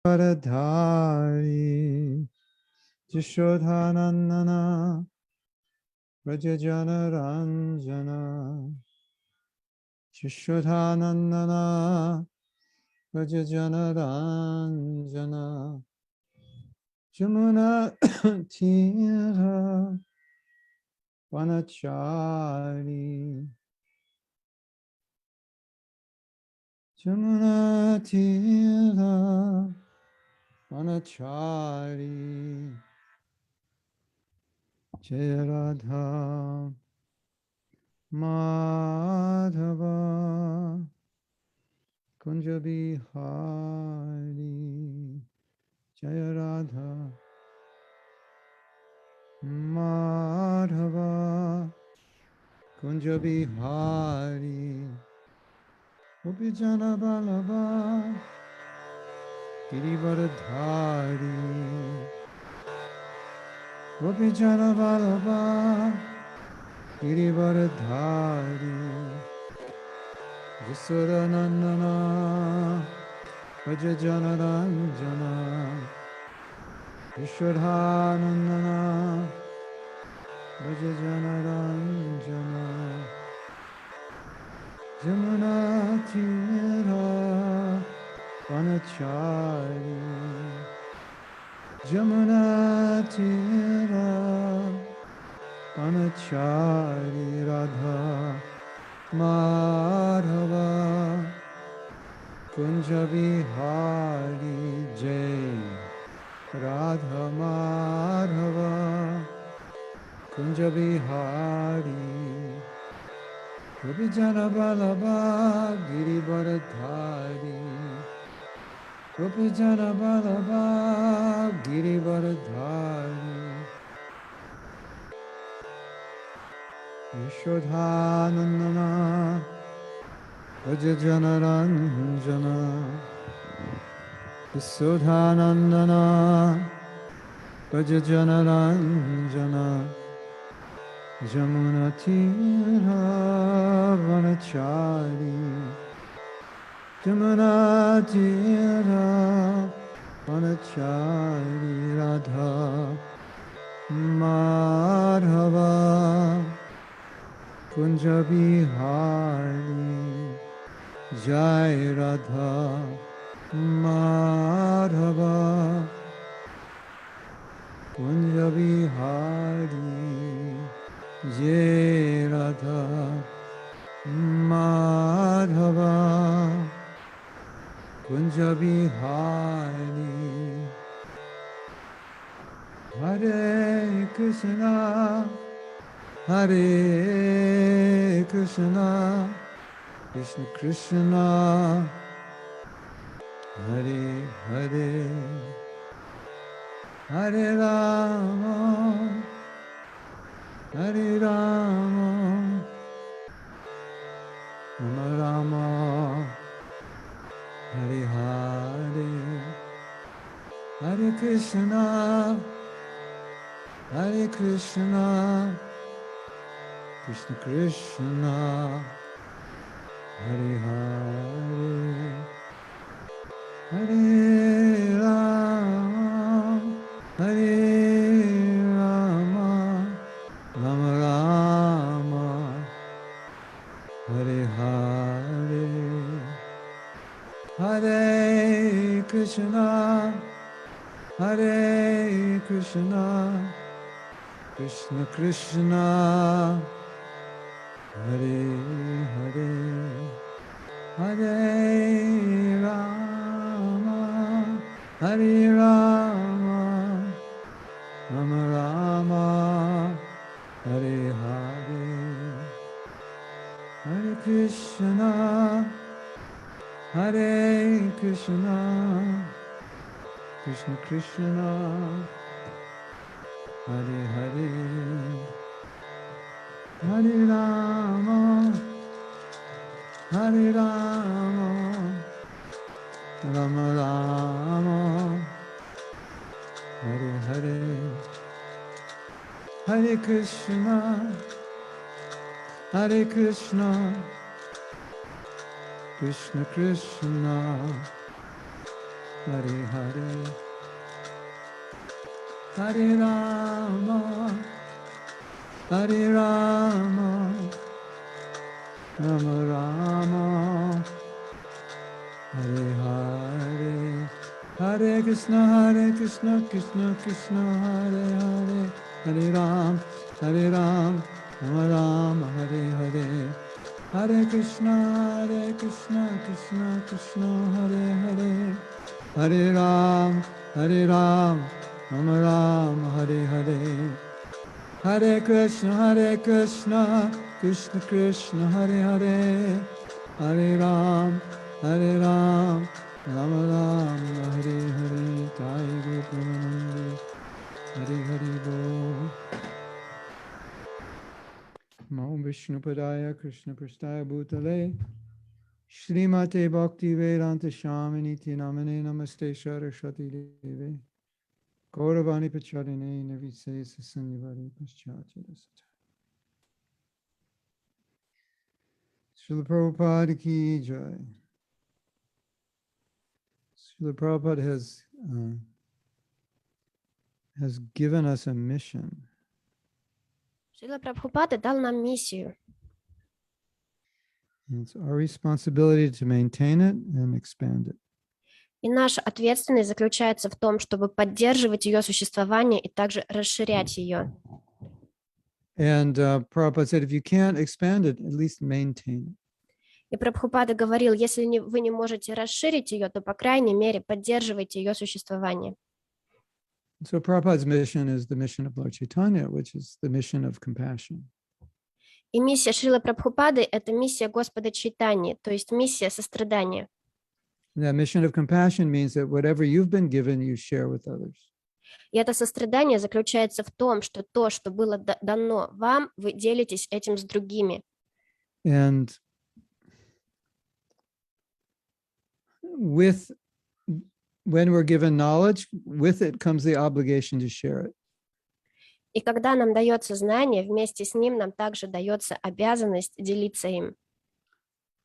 Varadhari Jishodhanandana Vrajajana Ranjana Jishodhanandana Vrajajana Ranjana Jamuna Tira Vanachari Jamuna Tira Vanachari Jaya Radha Madhava Kunja Bihari Jaya Radha Madhava Kunja Bihari Gopijana Balava Girivardhari Gopijana Balava Girivardhari Jisuranandana Vajajana Ranjana Vishwadhanandana Vajajana Ranjana Jamuna Tira Vanachari Jamuna Tira Vanachari Radha Madhava Kunja Bihari Jai Radha Madhava Kunja Bihari Gopijana Balava Girivardhari Gopijana Balava Girivardhari Yashodhanandana Vajajana Ranjana Yasodhanandana Vajajana Ranjana Jamuna Tira Vanachari Jamuna Tira Vanachari Radha Madhava Kunja Bihari Jai Radha Madhava Kunja Bihari Jai Radha Madhava Kunja Bihari Hare Krishna Hare Krishna Krishna Krishna Hare Hare Hare Rama Hare Rama Rama Rama Hare Hare Hare Krishna Hare Krishna Krishna Krishna Hare Hare Hare Rama Hare Rama Rama Rama Hare Hare Hare Krishna Hare Krishna Krishna Krishna Hare Hare Hare Rama Hare Rama Rama Rama Hare Hare Hare Krishna Hare Krishna Krishna Krishna Hare Hare Hare Rama Hare Rama Rama Rama Hare Hare Hare Krishna Hare Krishna Krishna Krishna Hare Hare, Hare Rama, Hare Rama, Rama Rama, Hare Hare, Hare Krishna, Krishna Krishna, Hare Hare, Hare Ram, Rama Rama, Hare Hare. Hare Krishna, Krishna Krishna, Hare Hare, Hare Ram, Rama Rama, Hare Hare. Hare Krishna, Krishna Krishna, Hare Hare, Hare Ram, Rama Rama, Hare Hare. Jai Guru Premanande, Hare Hare Bol. Namo Vishnupadaya Krishna Prastaya Bhutale Shrimate Bhakti Vedanta Shaminiti Namane Namaste Saraswati Deve Gauravani Pacharine Navise Sanyavadi Paschachadasata. Srila Prabhupada ki jai. Srila Prabhupada has given us a mission. Шрила Прабхупада дал нам миссию. It's our responsibility to maintain it and expand it. И наша ответственность заключается в том, чтобы поддерживать ее существование и также расширять ее. And Prabhupada said, if you can't expand it, at least maintain it. И Прабхупада говорил, если вы не можете расширить ее, то, по крайней мере, поддерживайте ее существование. So Prabhupada's mission is the mission of Lord Chaitanya, which is the mission of compassion. И миссия Шрилы Прабхупады – это миссия Господа Чайтаньи, то есть миссия сострадания. That mission of compassion means that whatever you've been given, you share with others. И это сострадание заключается в том, что то, что было дано вам, вы делитесь этим с другими. And when we're given knowledge, with it comes the obligation to share it. И когда нам дается знание, вместе с ним нам также дается обязанность делиться им.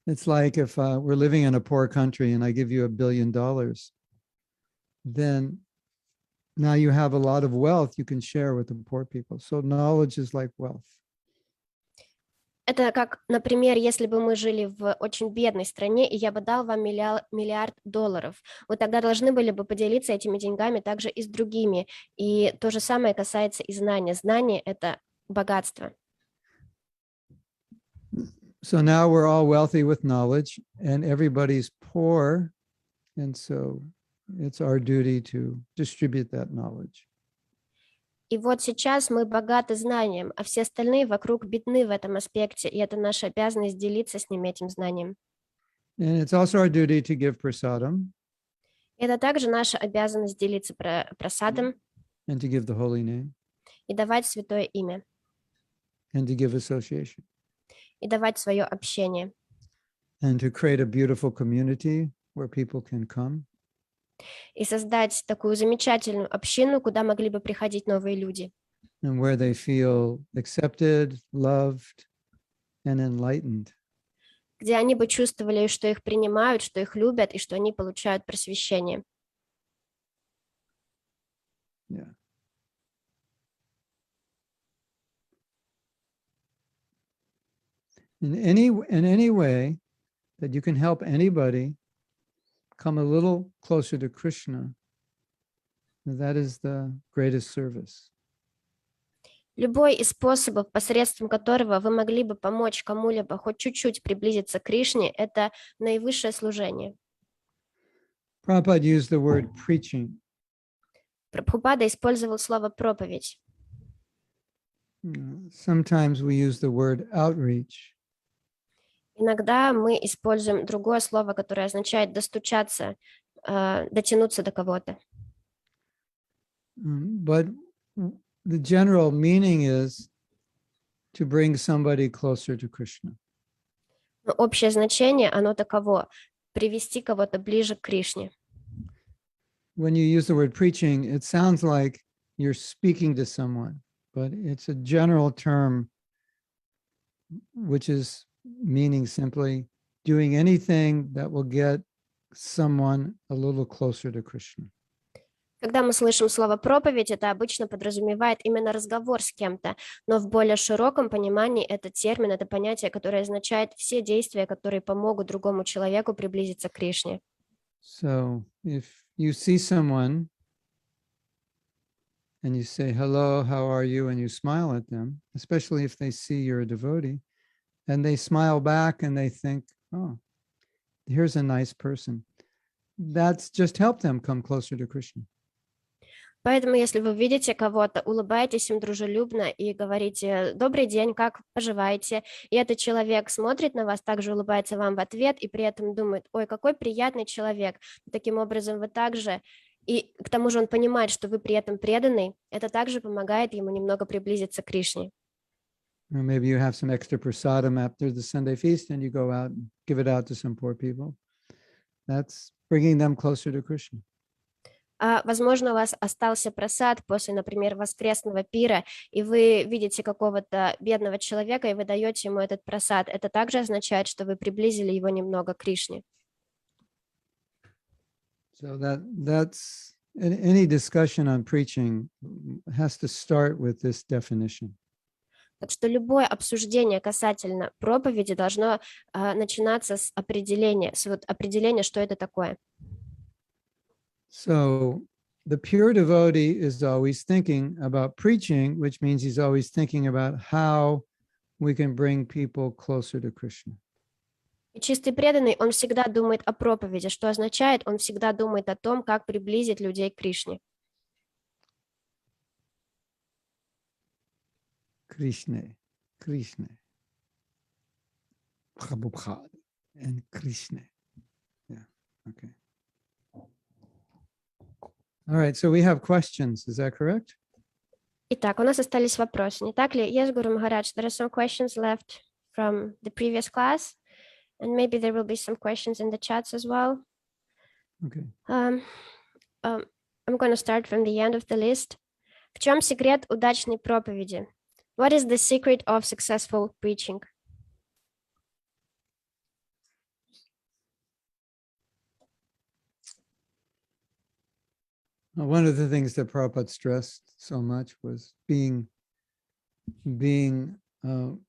It's like if we're living in a poor country and I give you $1 billion, then now you have a lot of wealth you can share with the poor people. So knowledge is like wealth. Это как, например, если бы мы жили в очень бедной стране, и я бы дал вам миллиард долларов. Вы тогда должны были бы поделиться этими деньгами также и с другими. И то же самое касается и знания. Знание – это богатство. So now we're all wealthy with knowledge and everybody's poor. And so it's our duty to distribute that knowledge. И вот сейчас мы богаты знанием, а все остальные вокруг бедны в этом аспекте, и это наша обязанность делиться с ними этим знанием. And it's also our duty to give prasadam. Это также наша обязанность делиться прасадом And to give the holy name. И давать святое имя. And to give association. И давать свое общение. And to create a beautiful community where people can come. И создать такую замечательную общину, куда могли бы приходить новые люди. And where they feel accepted, loved, and enlightened. Где они бы чувствовали, что их принимают, что их любят, и что они получают просвещение. Yeah. In any way that you can help anybody come a little closer to Krishna, that is the greatest service. Любой из способов, посредством которого вы могли бы помочь кому-либо хоть чуть-чуть приблизиться к Кришне, это наивысшее служение. Prabhupada used the word preaching. Прабхупада использовал слово проповедь. Sometimes we use the word outreach. Иногда мы используем другое слово, которое означает достучаться, дотянуться до кого-то. But the general meaning is to bring somebody closer to Krishna. Но общее значение, оно таково: привести кого-то ближе к Кришне. When you use the word preaching, it sounds like you're speaking to someone, but it's a general term which is meaning simply doing anything that will get someone a little closer to Krishna. Когда мы слышим слово проповедь, это обычно подразумевает именно разговор с кем-то, но в более широком понимании это термин, это понятие, которое означает все действия, которые помогут другому человеку приблизиться к Кришне. So if you see someone and you say, hello, how are you? And you smile at them, especially if they see you're a devotee, and they smile back and they think, oh, here's a nice person. That's just help them come closer to Krishna. Поэтому, если вы видите кого-то, улыбаетесь им дружелюбно и говорите «Добрый день, как поживаете?» И этот человек смотрит на вас, также улыбается вам в ответ и при этом думает «Ой, какой приятный человек». Таким образом, вы также, и к тому же он понимает, что вы при этом преданный, это также помогает ему немного приблизиться к Кришне. Or maybe you have some extra prasadam after the Sunday feast and you go out and give it out to some poor people. That's bringing them closer to Krishna. Возможно, у вас остался просад после, например, воскресного пира, и вы видите какого-то бедного человека, и вы даете ему этот просад. Это также означает, что вы приблизили его немного к Кришне. So that's any discussion on preaching has to start with this definition. Так что любое обсуждение касательно проповеди должно начинаться с определения, что это такое. So the pure devotee is always thinking about preaching, which means he's always thinking about how we can bring people closer to Krishna. И чистый преданный, он всегда думает о проповеди, что означает, он всегда думает о том, как приблизить людей к Кришне. Krishna, Prabhupada, and Krishna. Yeah, okay. All right, so we have questions, is that correct? Итак, у нас остались вопросы, не так ли? Yes, Guru Maharaj, there are some questions left from the previous class, and maybe there will be some questions in the chats as well. Okay. I'm going to start from the end of the list. В чем секрет удачной проповеди? What is the secret of successful preaching? One of the things that Prabhupada stressed so much was being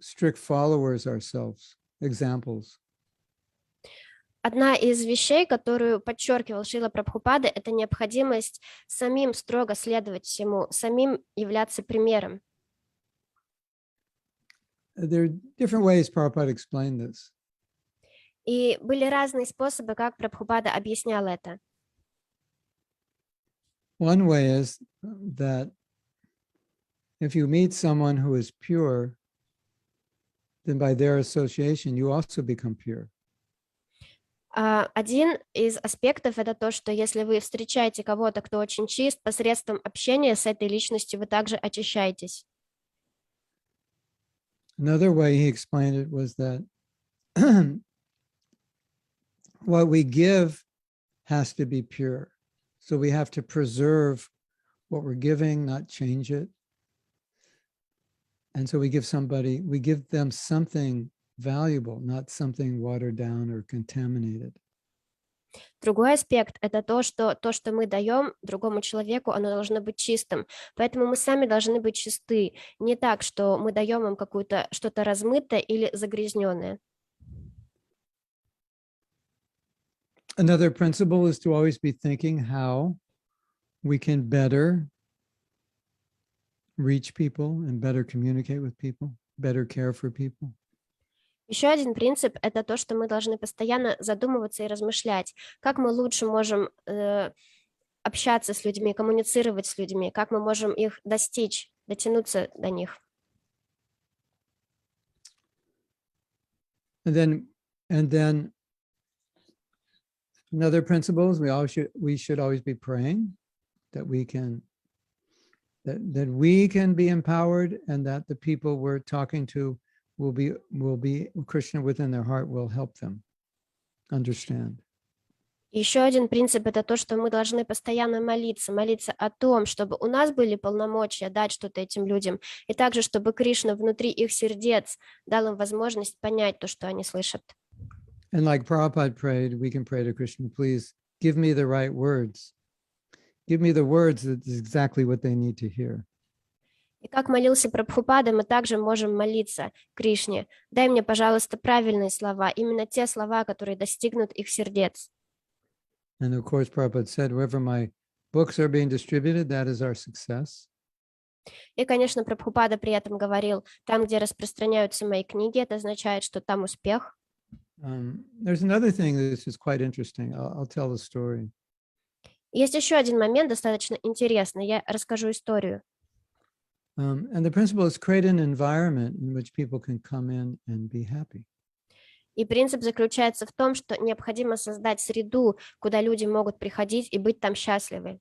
strict followers ourselves, examples. Одна из вещей, которую подчеркивал Шрила Прабхупада, это необходимость самим строго следовать всему, самим являться примером. There are different ways Prabhupada explained this. И были разные способы, как Прабхупада объяснял это. One way is that if you meet someone who is pure, then by their association, you also become pure. Один из аспектов это то, что если вы встречаете кого-то, кто очень чист, посредством общения с этой личностью вы также очищаетесь. Another way he explained it was that what we give has to be pure. So we have to preserve what we're giving, not change it. And so we give them something valuable, not something watered down or contaminated. Другой аспект – это то, что мы даем другому человеку, оно должно быть чистым. Поэтому мы сами должны быть чисты. Не так, что мы даем им что-то размытое или загрязненное. Another principle is to always be thinking how we can better reach people and better communicate with people, better care for people. Еще один принцип – это то, что мы должны постоянно задумываться и размышлять, как мы лучше можем общаться с людьми, коммуницировать с людьми, как мы можем их достичь, дотянуться до них. And then another principle is we should always be praying that we can be empowered and that the people we're talking to will be Krishna within their heart will help them understand. Еще один принцип – это то, что мы должны постоянно молиться о том, чтобы у нас были полномочия дать что-то этим людям, и также, чтобы Кришна внутри их сердец дал им возможность понять то, что они слышат. And like Prabhupada prayed, we can pray to Krishna, please give me the right words. Give me the words that is exactly what they need to hear. И как молился Прабхупада, мы также можем молиться Кришне. Дай мне, пожалуйста, правильные слова, именно те слова, которые достигнут их сердец. And of course, Prabhupada said, wherever my books are being distributed, that is our success. И, конечно, Прабхупада при этом говорил, там, где распространяются мои книги, это означает, что там успех. There's another thing that is quite interesting. I'll tell the story. Есть еще один момент достаточно интересный. Я расскажу историю. And the principle is create an environment in which people can come in and be happy. И принцип заключается в том, что необходимо создать среду, куда люди могут приходить и быть там счастливы.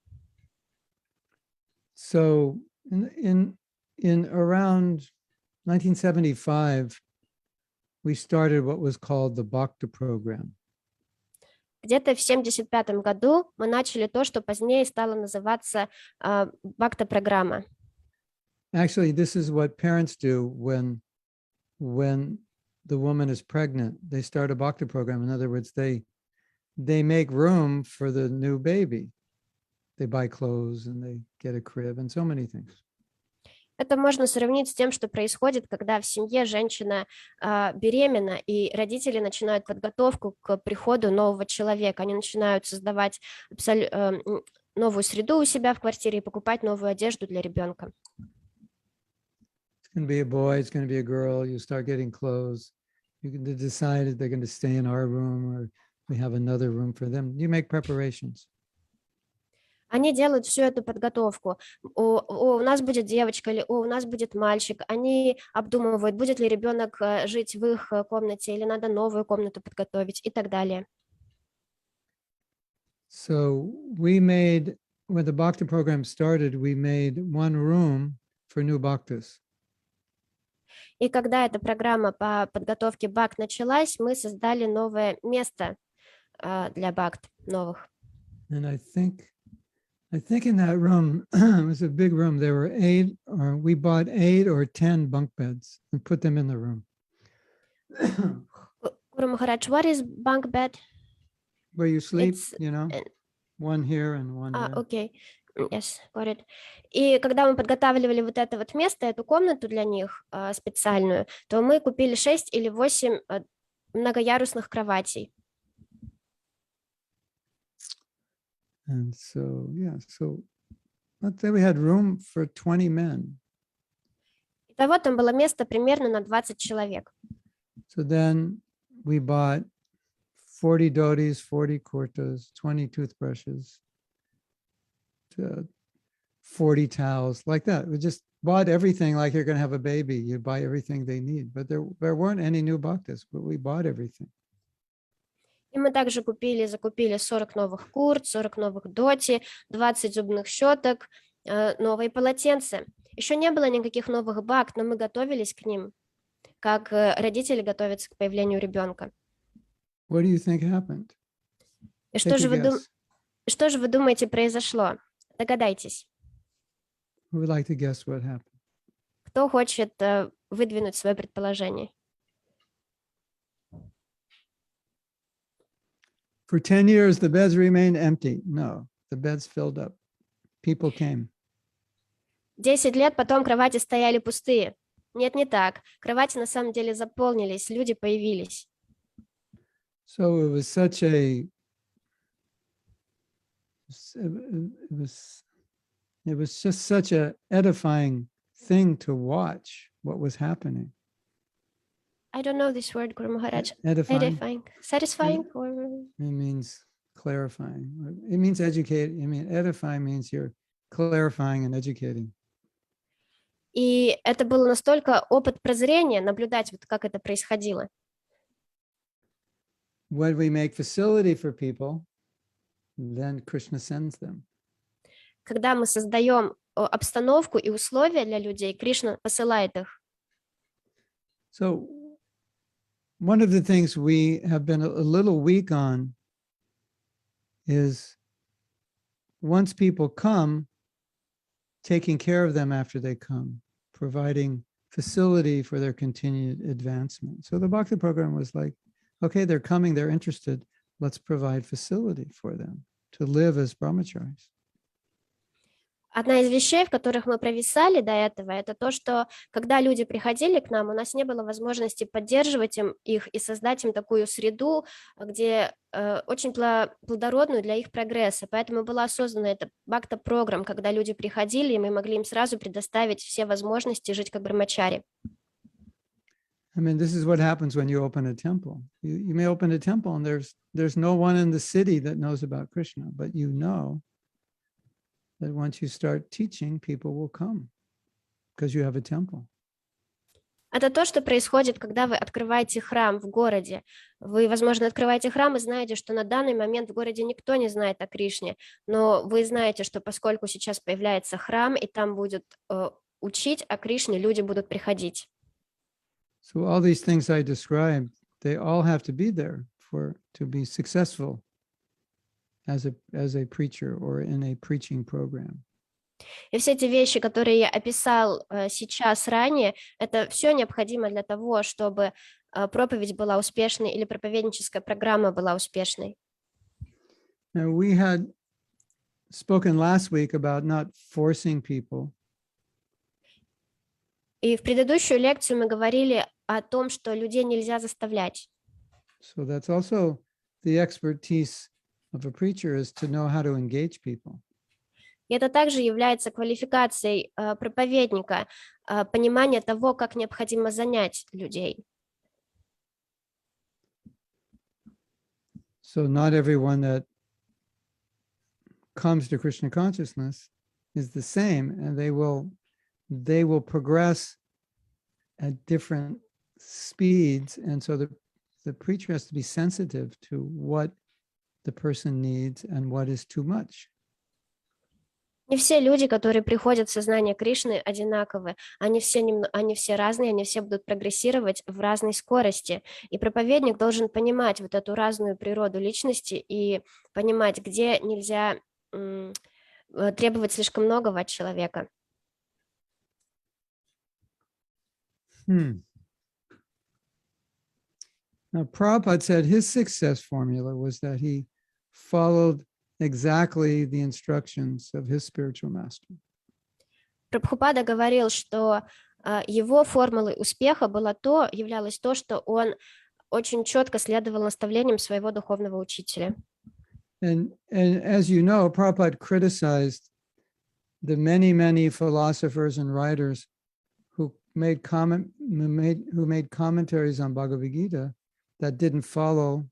So in around 1975, we started what was called the Bhakta program. Где-то в 1975 году мы начали то, что позднее стало называться Бхакта-программа. Actually, this is what parents do when the woman is pregnant. They start a Bhakta program. In other words, they make room for the new baby. They buy clothes and they get a crib and so many things. Это можно сравнить с тем, что происходит, когда в семье женщина беременна, и родители начинают подготовку к приходу нового человека. Они начинают создавать новую среду у себя в квартире и покупать новую одежду для ребенка. It's going to be a boy, it's going to be a girl. You start getting clothes. You can decide if they're going to stay in our room or we have another room for them. You make preparations. Они делают всю эту подготовку. У нас будет девочка или у нас будет мальчик. Они обдумывают, будет ли ребенок жить в их комнате или надо новую комнату подготовить и так далее. So we made, when the Bhakta program started, we made one room for new bhaktas. И когда эта программа по подготовке бхакт началась, мы создали новое место для бхакт новых. And I think in that room, it was a big room. There were we bought 8 or 10 bunk beds and put them in the room. Guru Maharaj, what is bunk bed? Where you sleep, It's, one here and one there. Okay. Yes, got it. И когда мы подготавливали вот это вот место, эту комнату для них специальную, то мы купили 6 или 8 многоярусных кроватей. And so, so let's say we had room for 20 men. Итого там было место примерно на 20 человек. So then we bought 40 dhotis, 40 kurtas, 20 toothbrushes, 40 towels, like that. We just bought everything like you're going to have a baby. You buy everything they need. But there weren't any new bhaktas, but we bought everything. И мы также закупили 40 новых курт, 40 новых доти, 20 зубных щеток, новые полотенца. Еще не было никаких новых бхакт, но мы готовились к ним, как родители готовятся к появлению ребенка. What do you think happened? И что же вы думаете произошло? Догадайтесь. Who would like to guess what happened? Кто хочет выдвинуть свое предположение? For 10 years, the beds remained empty. No, the beds filled up. People came. 10 лет потом кровати стояли пустые. Нет, не так. Кровати на самом деле заполнились, люди появились. So it was such a, it was just such a edifying thing to watch what was happening. I don't know this word, Guru Maharaj. Edifying. Satisfying? Or... It means clarifying. It means educate. I mean, edifying means you're clarifying and educating. И это был настолько опыт прозрения, наблюдать, вот как это происходило. When we make facility for people, then Krishna sends them. Когда мы создаем обстановку и условия для людей, Кришна посылает их. So one of the things we have been a little weak on is once people come, taking care of them after they come, providing facility for their continued advancement. So the Bhakti program was like okay, they're coming, they're interested. Let's provide facility for them to live as brahmacharis. Одна из вещей, в которых мы провисали до этого, это то, что когда люди приходили к нам, у нас не было возможности поддерживать их и создать им такую среду, где очень плодородную для их прогресса. Поэтому была создана эта бхакта-программа, когда люди приходили, и мы могли им сразу предоставить все возможности жить как брахмачари. I mean, this is what happens when you open a temple. You may open a temple and there's no one in the city that knows about Krishna, but you know that once you start teaching, people will come because you have a temple. Это то, что происходит, когда вы открываете храм в городе. Вы, возможно, открываете храм и знаете, что на данный момент в городе никто не знает о Кришне, но вы знаете, что поскольку сейчас появляется храм, и там будет учить о Кришне, люди будут приходить. So all these things I described, they all have to be there to be successful as a preacher or in a preaching program. И все эти вещи, которые я описал сейчас ранее, это все необходимо для того, чтобы проповедь была успешной или проповедническая программа была успешной. Now, we had spoken last week about not forcing people. И в предыдущую лекцию мы говорили о том, что людей нельзя заставлять. So that's also the expertise of a preacher, is to know how to engage people. И это также является квалификацией проповедника, понимание того, как необходимо занять людей. So not everyone that comes to Krishna consciousness is the same, and they will progress at different speeds, and so the preacher has to be sensitive to what the person needs and what is too much. Не все люди, которые приходят в сознание Кришны, одинаковы. Они все разные, они все будут прогрессировать в разной скорости. И проповедник должен понимать вот эту разную природу личности и понимать, где нельзя требовать слишком многого от человека. Now, Prabhupada said his success formula was that he followed exactly the instructions of his spiritual master. Прабхупада говорил, что его формулой успеха являлось то, что он очень четко следовал наставлениям своего духовного учителя. And as you know, Prabhupada criticized the many philosophers and writers who made commentaries on Bhagavad Gita that didn't follow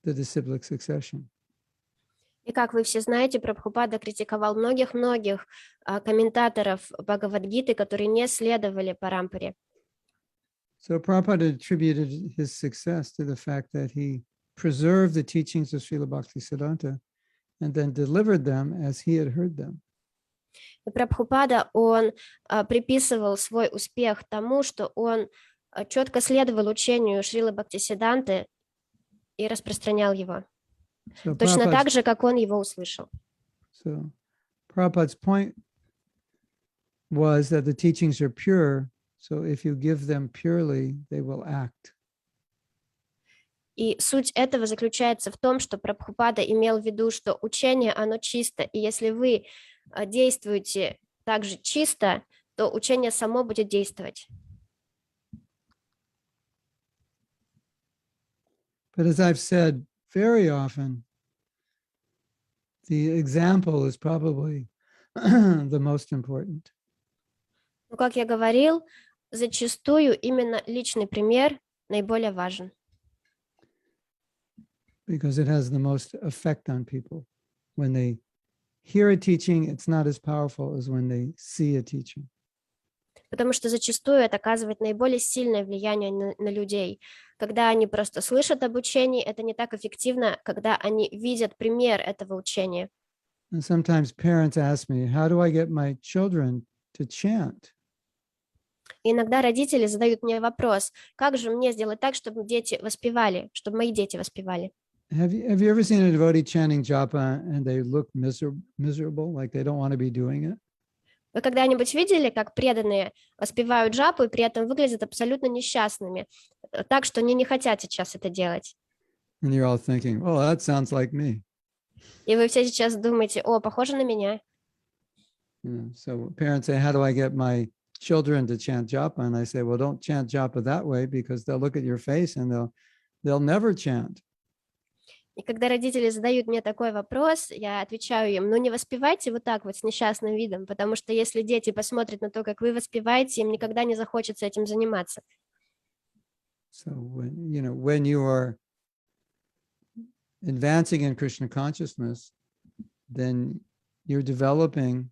the disciplic succession. И как вы все знаете, Прабхупада критиковал многих комментаторов Бхагавад-гиты, которые не следовали парампаре. So Prabhupada attributed his success to the fact that he preserved the teachings of Srila Bhaktisiddhanta and then delivered them as he had heard them. И Прабхупада, он приписывал свой успех тому, что он четко следовал учению Шрилы Бхактисиддханты и распространял его. So Точно так же, как он его услышал. So Prabhupada's point was that the teachings are pure, so if you give them purely, they will act. И суть этого заключается в том, что Прабхупада имел в виду, что учение, оно чисто, и если вы действуете также чисто, то учение само будет действовать. But as I've said, very often, the example is probably the most important. Но, как я говорил, зачастую именно личный пример наиболее важен. Because it has the most effect on people. When they hear a teaching, it's not as powerful as when they see a teaching. Потому что зачастую это оказывает наиболее сильное влияние на людей. Когда они просто слышат об учении, это не так эффективно, когда они видят пример этого учения. And sometimes parents ask me, how do I get my children to chant? И иногда родители задают мне вопрос, как же мне сделать так, чтобы дети воспевали, чтобы мои дети воспевали? Have you ever seen a devotee chanting japa and they look miserable, like they don't want to be doing it? Вы когда-нибудь видели, как преданные воспевают джапу и при этом выглядят абсолютно несчастными, так что они не хотят сейчас это делать? And you're all thinking, oh, that sounds like me. И вы все сейчас думаете, о, похоже на меня. So parents say, how do I get my children to chant japa? And I say, well, don't chant japa that way because they'll look at your face and they'll never chant. И когда родители задают мне такой вопрос, я отвечаю им, ну не воспевайте вот так вот с несчастным видом, потому что если дети посмотрят на то, как вы воспеваете, им никогда не захочется этим заниматься. So when you are advancing in Krishna consciousness, then you're developing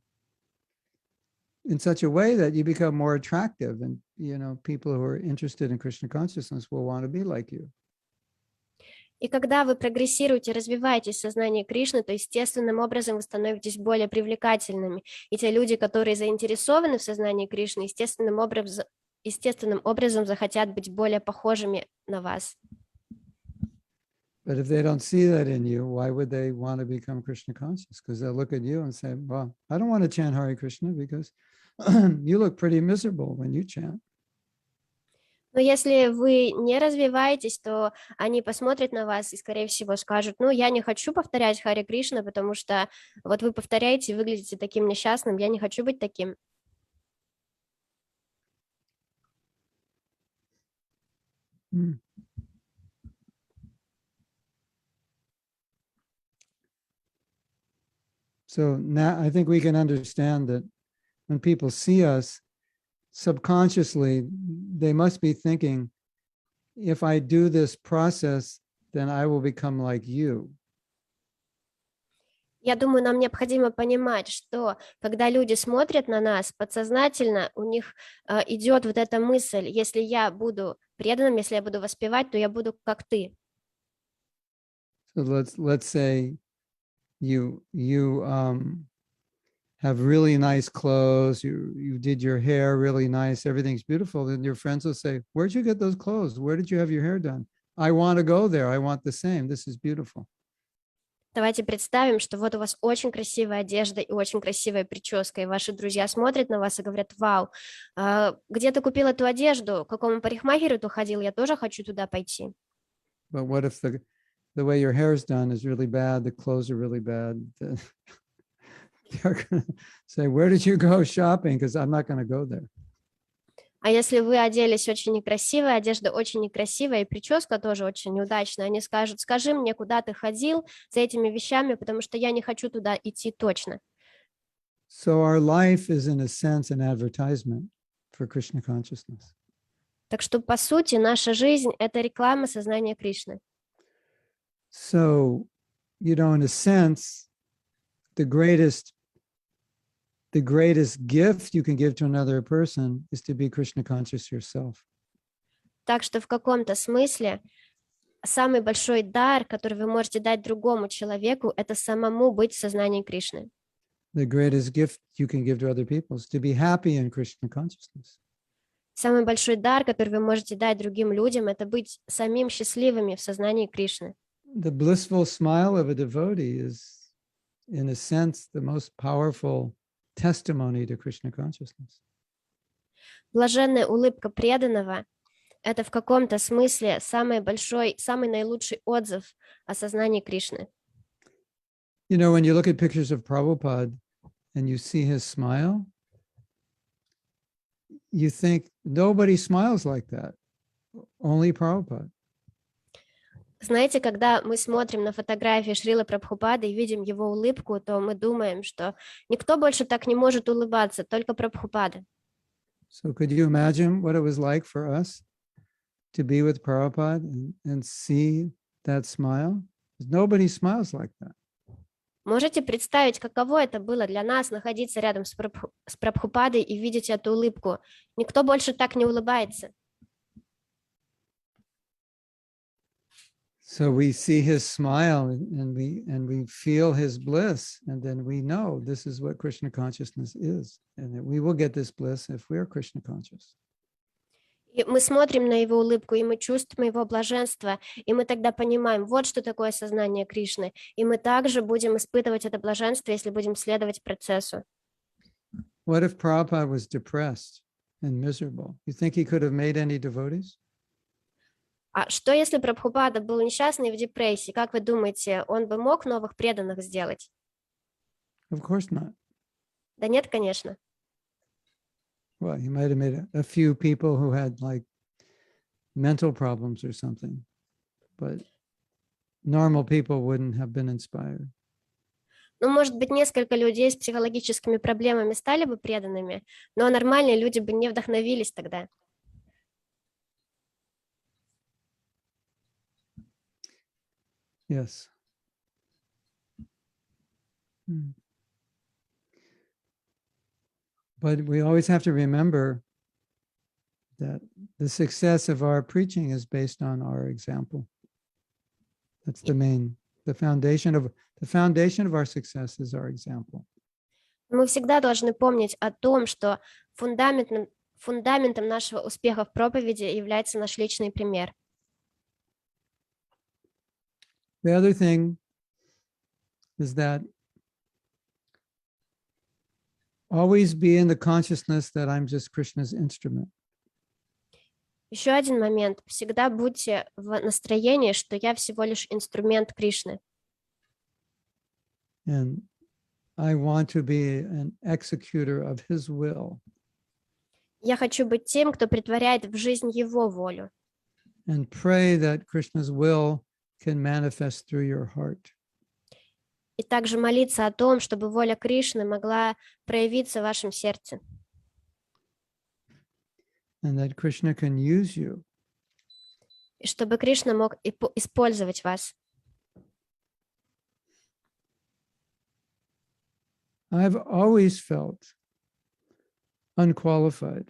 in such a way that you become more attractive, and people who are interested in Krishna consciousness will want to be like you. И когда вы прогрессируете, развиваетесь в сознании Кришны, то естественным образом вы становитесь более привлекательными. И те люди, которые заинтересованы в сознании Кришны, естественным образом захотят быть более похожими на вас. But if they don't see that in you, why would they want to become Krishna conscious? Because they'll look at you and say, well, I don't want to chant Hare Krishna because you look pretty miserable when you chant. Но если вы не развиваетесь, то они посмотрят на вас и, скорее всего, скажут, ну, я не хочу повторять Харе Кришна, потому что вот вы повторяете, выглядите таким несчастным, я не хочу быть таким. So now I think we can understand that when people see us, subconsciously, they must be thinking, if I do this process, then I will become like you. Я думаю, нам необходимо понимать, что когда люди смотрят на нас, подсознательно у них идет вот эта мысль, если я буду преданным, если я буду воспевать, то я буду как ты. So let's say you have really nice clothes, you did your hair really nice, everything's beautiful, then your friends will say, where'd you get those clothes? Where did you have your hair done? I want to go there. I want the same. This is beautiful. Давайте представим, что вот у вас очень красивая одежда и очень красивая прическа, и ваши друзья смотрят на вас и говорят, вау, где ты купил эту одежду, к какому парикмахеру ты ходил, я тоже хочу туда пойти. But what if the way your hair is done is really bad, the clothes are really bad? They're going to say, where did you go shopping? Because I'm not going to go there. А если вы оделись очень некрасиво, одежда очень некрасивая, и прическа тоже очень неудачная, они скажут, скажи мне, куда ты ходил за этими вещами, потому что я не хочу туда идти точно. So our life is, in a sense, an advertisement for Krishna consciousness. Так что, по сути, наша жизнь — это реклама сознания Кришны. So, in a sense, the greatest gift you can give to another person is to be Krishna conscious yourself. Так что в каком-то смысле самый большой дар, который вы можете дать другому человеку, это самому быть в сознании Кришны. The greatest gift you can give to other people is to be happy in Krishna consciousness. Самый большой дар, который вы можете дать другим людям, это быть самим счастливыми в сознании Кришны. The blissful smile of a devotee is, in a sense, the most powerful testimony to Krishna consciousness. Блаженная улыбка преданного — это в каком-то смысле самый наилучший отзыв о сознании Кришны. When you look at pictures of Prabhupada and you see his smile, you think nobody smiles like that, only Prabhupada. Знаете, когда мы смотрим на фотографии Шрилы Прабхупады и видим его улыбку, то мы думаем, что никто больше так не может улыбаться, только Прабхупада. So could you imagine what it was like for us to be with Prabhupada and see that smile? Nobody smiles like that. Можете представить, каково это было для нас находиться рядом с Прабхупадой и видеть эту улыбку? Никто больше так не улыбается. So we see his smile and we feel his bliss, and then we know this is what Krishna consciousness is, and that we will get this bliss if we are Krishna conscious. И мы смотрим на его улыбку, и мы чувствуем его блаженство, и мы тогда понимаем, вот что такое сознание Кришны, и мы также будем испытывать это блаженство, если будем следовать процессу. What if Prabhupada was depressed and miserable? You think he could have made any devotees? А что если Прабхупада был несчастный и в депрессии? Как вы думаете, он бы мог новых преданных сделать? Of course not. Да нет, конечно. Well, he might have made a few people who had like mental problems or something, but normal people wouldn't have been inspired. Ну, может быть, несколько людей с психологическими проблемами стали бы преданными, но нормальные люди бы не вдохновились тогда. Yes. But we always have to remember that the success of our preaching is based on our example. That's the foundation of our success is our example. Мы всегда должны помнить о том, что фундаментом нашего успеха в проповеди является наш личный пример. The other thing is that always be in the consciousness that I'm just Krishna's instrument. Еще один момент. Всегда будьте в настроении, что я всего лишь инструмент Кришны. And I want to be an executor of his will. Я хочу быть тем, кто претворяет в жизнь его волю. And pray that Krishna's will can manifest through your heart. И также молиться о том, чтобы воля Кришны могла проявиться в вашем сердце. And that Krishna can use you. И чтобы Кришна мог использовать вас. I've always felt unqualified.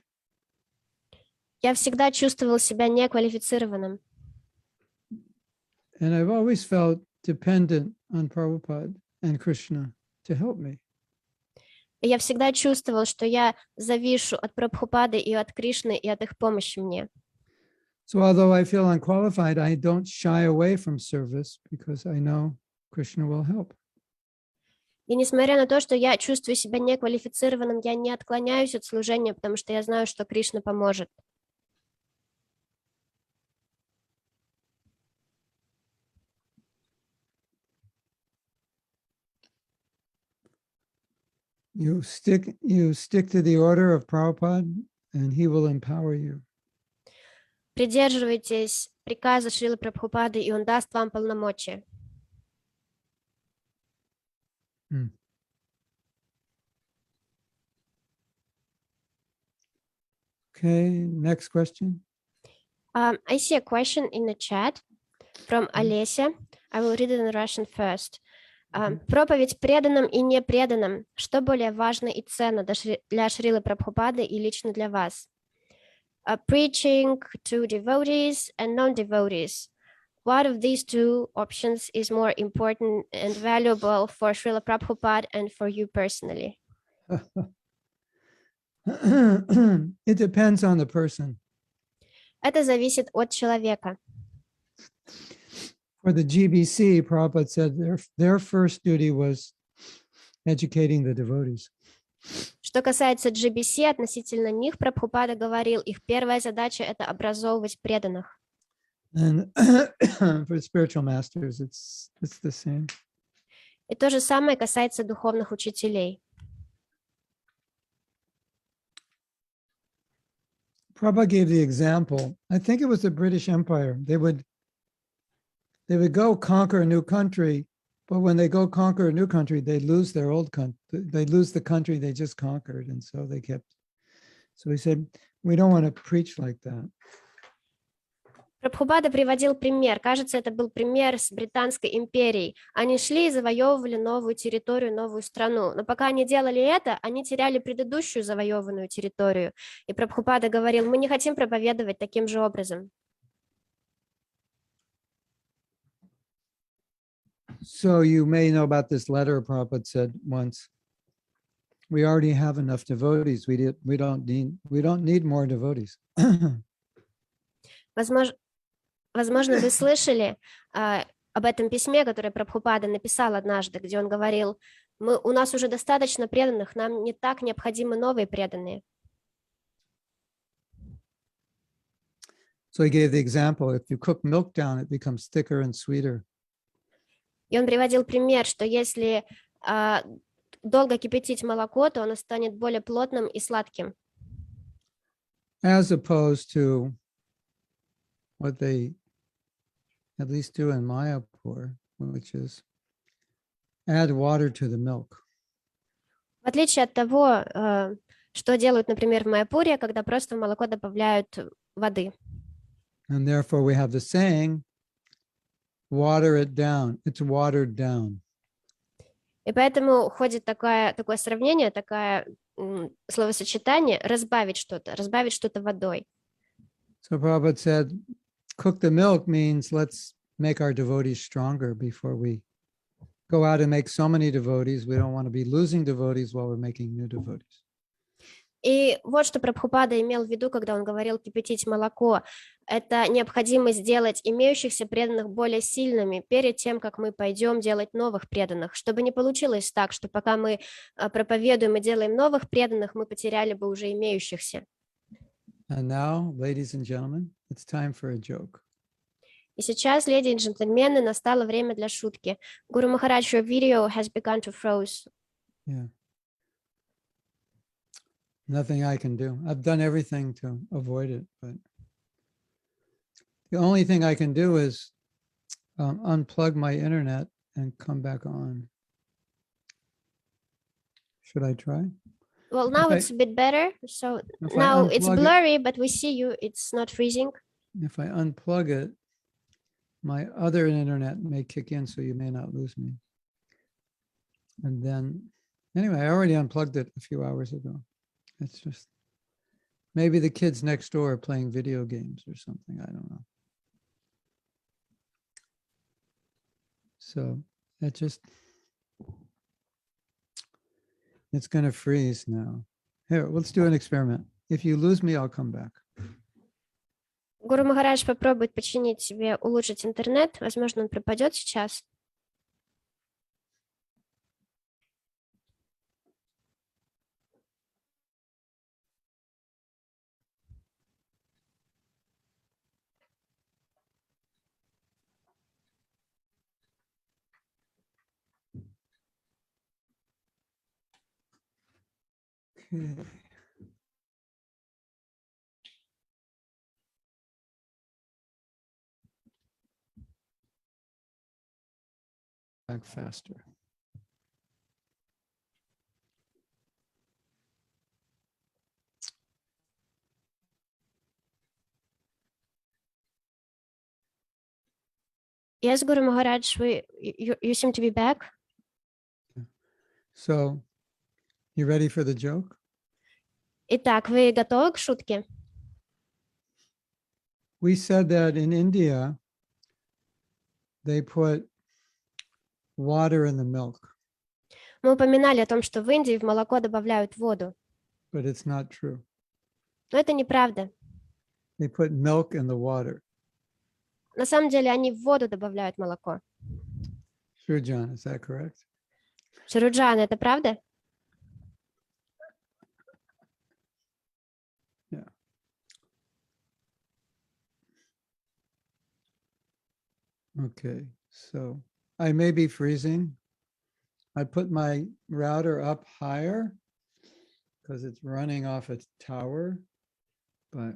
Я всегда чувствовал себя неквалифицированным. And I've always felt dependent on Prabhupada and Krishna to help me. И я всегда чувствовал, что я завишу от Прабхупады и от Кришны, и от их помощи мне. So although I feel unqualified, I don't shy away from service because I know Krishna will help. И несмотря на то, что я чувствую себя неквалифицированным, я не отклоняюсь от служения, потому что я знаю, что Кришна поможет. You stick to the order of Prabhupada and he will empower you. Придерживайтесь приказа Шрилы Прабхупады, и он даст вам полномочия. Okay, next question. I see a question in the chat from Олеся. I will read it in Russian first. Проповедь преданным и непреданным. Что более важно и ценно для Шрилы Прабхупады и лично для вас? Preaching to devotees and non-devotees. What of these two options is more important and valuable for Srila Prabhupada and for you personally? It depends on the person. Это зависит от человека. For the GBC, Prabhupada said their first duty was educating the devotees. Что касается GBC, относительно них Прабхупада говорил, их первая задача – это образовывать преданных. And for spiritual masters, it's the same. И то же самое касается духовных учителей. Prabhupada gave the example. I think it was the British Empire. They would go conquer a new country, but when they go conquer a new country, they lose their old country. They lose the country they just conquered, and so they kept. So he said, we don't want to preach like that. Прабхупада приводил пример. Кажется, это был пример с Британской империей. Они шли и завоевывали новую территорию, новую страну. Но пока они делали это, они теряли предыдущую завоеванную территорию. И Прабхупада говорил, мы не хотим проповедовать таким же образом. So you may know about this letter Prabhupada said once. We already have enough devotees. We don't need more devotees. Возможно, вы слышали об этом письме, которое Прабхупада написал однажды, где он говорил, У нас уже достаточно преданных, нам не так необходимы новые преданные. So he gave the example, if you cook milk down, it becomes thicker and sweeter. И он приводил пример, что если долго кипятить молоко, то оно станет более плотным и сладким. As opposed to what they at least do in Mayapur, which is add water to the milk. В отличие от того, что делают, например, в Майяпуре, когда просто в молоко добавляют воды. And therefore we have the saying, water it down. It's watered down. И поэтому ходит такое сравнение, словосочетание разбавить что-то водой. So Prabhupada said, cook the milk means let's make our devotees stronger before we go out and make so many devotees. We don't want to be losing devotees while we're making new devotees. И вот что Прабхупада имел в виду, когда он говорил кипятить молоко. Это необходимо сделать имеющихся преданных более сильными перед тем, как мы пойдем делать новых преданных, чтобы не получилось так, что пока мы проповедуем и делаем новых преданных, мы потеряли бы уже имеющихся. And now, ladies and gentlemen, it's time for a joke. И сейчас, леди и джентльмены, настало время для шутки. Guru Maharaj, your video has begun to froze. Yeah. Nothing I can do. I've done everything to avoid it, but the only thing I can do is unplug my internet and come back on. Should I try? Well, now Okay. it's a bit better. So If I now it's unplug it- blurry, but we see you. It's not freezing. If I unplug it, my other internet may kick in, so you may not lose me. And then, anyway, I already unplugged it a few hours ago. It's just, maybe the kids next door are playing video games or something, I don't know. So it just, it's gonna freeze now. Here, let's do an experiment. If you lose me, I'll come back. Гуру Махарадж попробует починить себе, улучшить интернет. Возможно, он пропадет сейчас. Okay. Back faster. Yes, Guru Maharaj, you seem to be back. So, you ready for the joke? Итак, вы готовы к шутке? We said that in India, they put water in the milk, Мы упоминали о том, что в Индии в молоко добавляют воду. but it's not true. Но это неправда. They put milk in the water. На самом деле они в воду добавляют молоко. Sure, John, is that correct? Шаруджан, это правда? Okay, so I may be freezing. I put my router up higher because it's running off a tower, but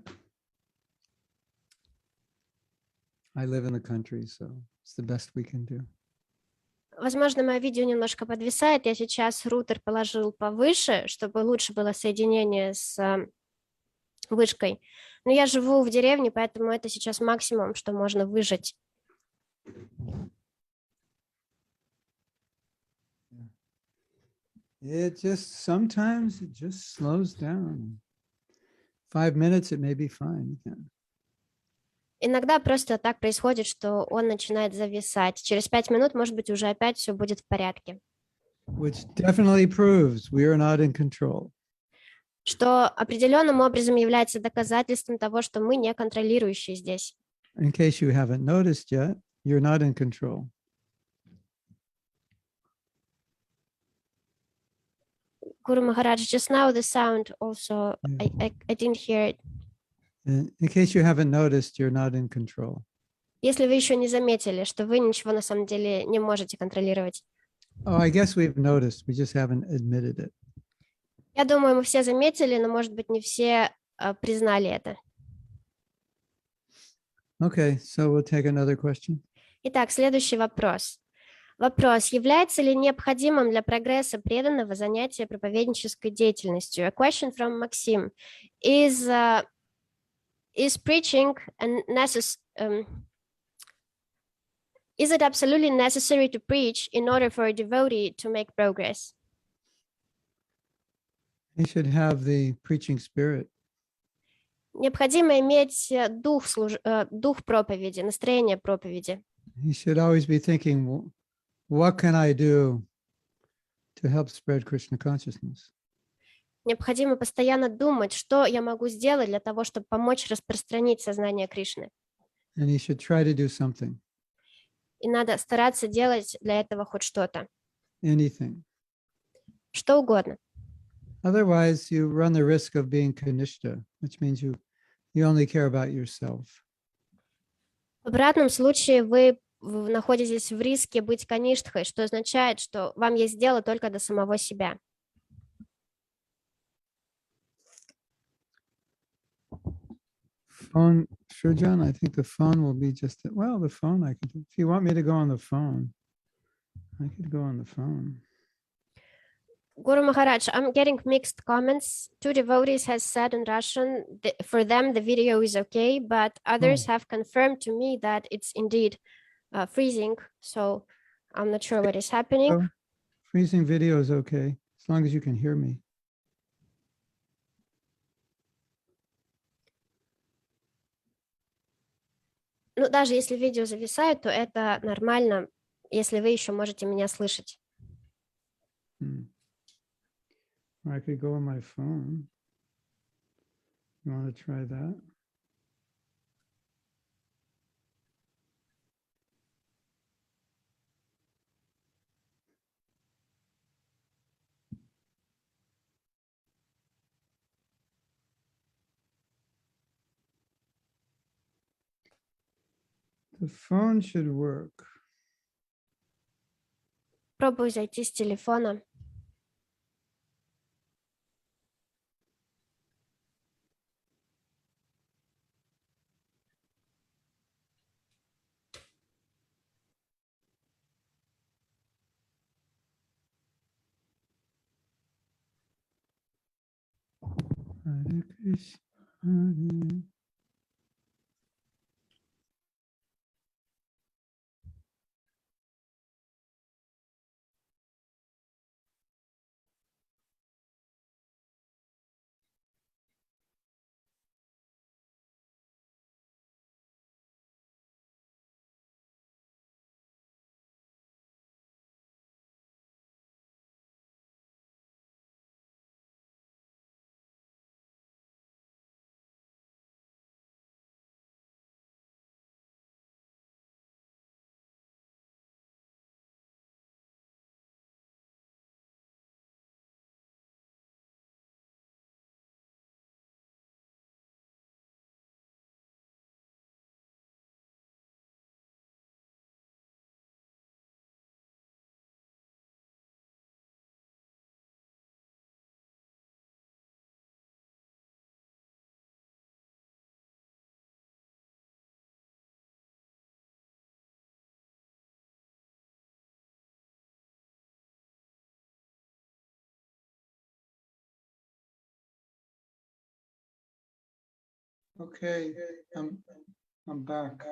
I live in the country, so it's the best we can do. Возможно, мое видео немножко подвисает. Я сейчас рутер положил повыше, чтобы лучше было соединение с вышкой. Но я живу в деревне, поэтому это сейчас максимум, что можно выжать. Sometimes it just slows down. 5 minutes, it may be fine. Иногда просто так происходит, что он начинает зависать. Через 5 минут, может быть, уже опять все будет в порядке. Which definitely proves we are not in control. Что определенным образом является доказательством того, что мы не контролирующие здесь. In case you haven't noticed yet, you're not in control. Guru Maharaj, just now the sound also, I didn't hear it. In case you haven't noticed, you're not in control. Если вы еще не заметили, что вы ничего на самом деле не можете контролировать. Oh, I guess we've noticed. We just haven't admitted it. Я думаю, мы все заметили, но, может быть, не все признали это. Okay, so we'll take another question. Итак, следующий вопрос. Вопрос. Является ли необходимым для прогресса преданного занятие проповеднической деятельностью? A question from Maxim. Is preaching is it absolutely necessary to preach in order for a devotee to make progress? You should have the preaching spirit. Необходимо иметь дух проповеди, настроение проповеди. You should always be thinking, what can I do to help spread Krishna consciousness? Необходимо постоянно думать, что я могу сделать для того, чтобы помочь распространить сознание Кришны. And you should try to do something. И надо стараться делать для этого хоть что-то. Anything. Что угодно. Otherwise, you run the risk of being kanishta, which means you only care about yourself. В обратном случае вы находитесь в риске быть каништхой, что означает, что вам есть дело только до самого себя. Phone, Shujan, I think the phone will be just, well, the phone, if you want me to go on the phone, I could go on the phone. Guru Maharaj, I'm getting mixed comments. Two devotees has said in Russian, for them the video is okay, but others have confirmed to me that it's indeed freezing. So I'm not sure what is happening. Oh, freezing video is okay, as long as you can hear me. Ну, даже если видео зависает, то это нормально, если вы еще можете меня слышать. I could go on my phone. You want to try that? The phone should work. Пробую зайти с телефона. Hare Krishna, Hare. Okay, I'm back.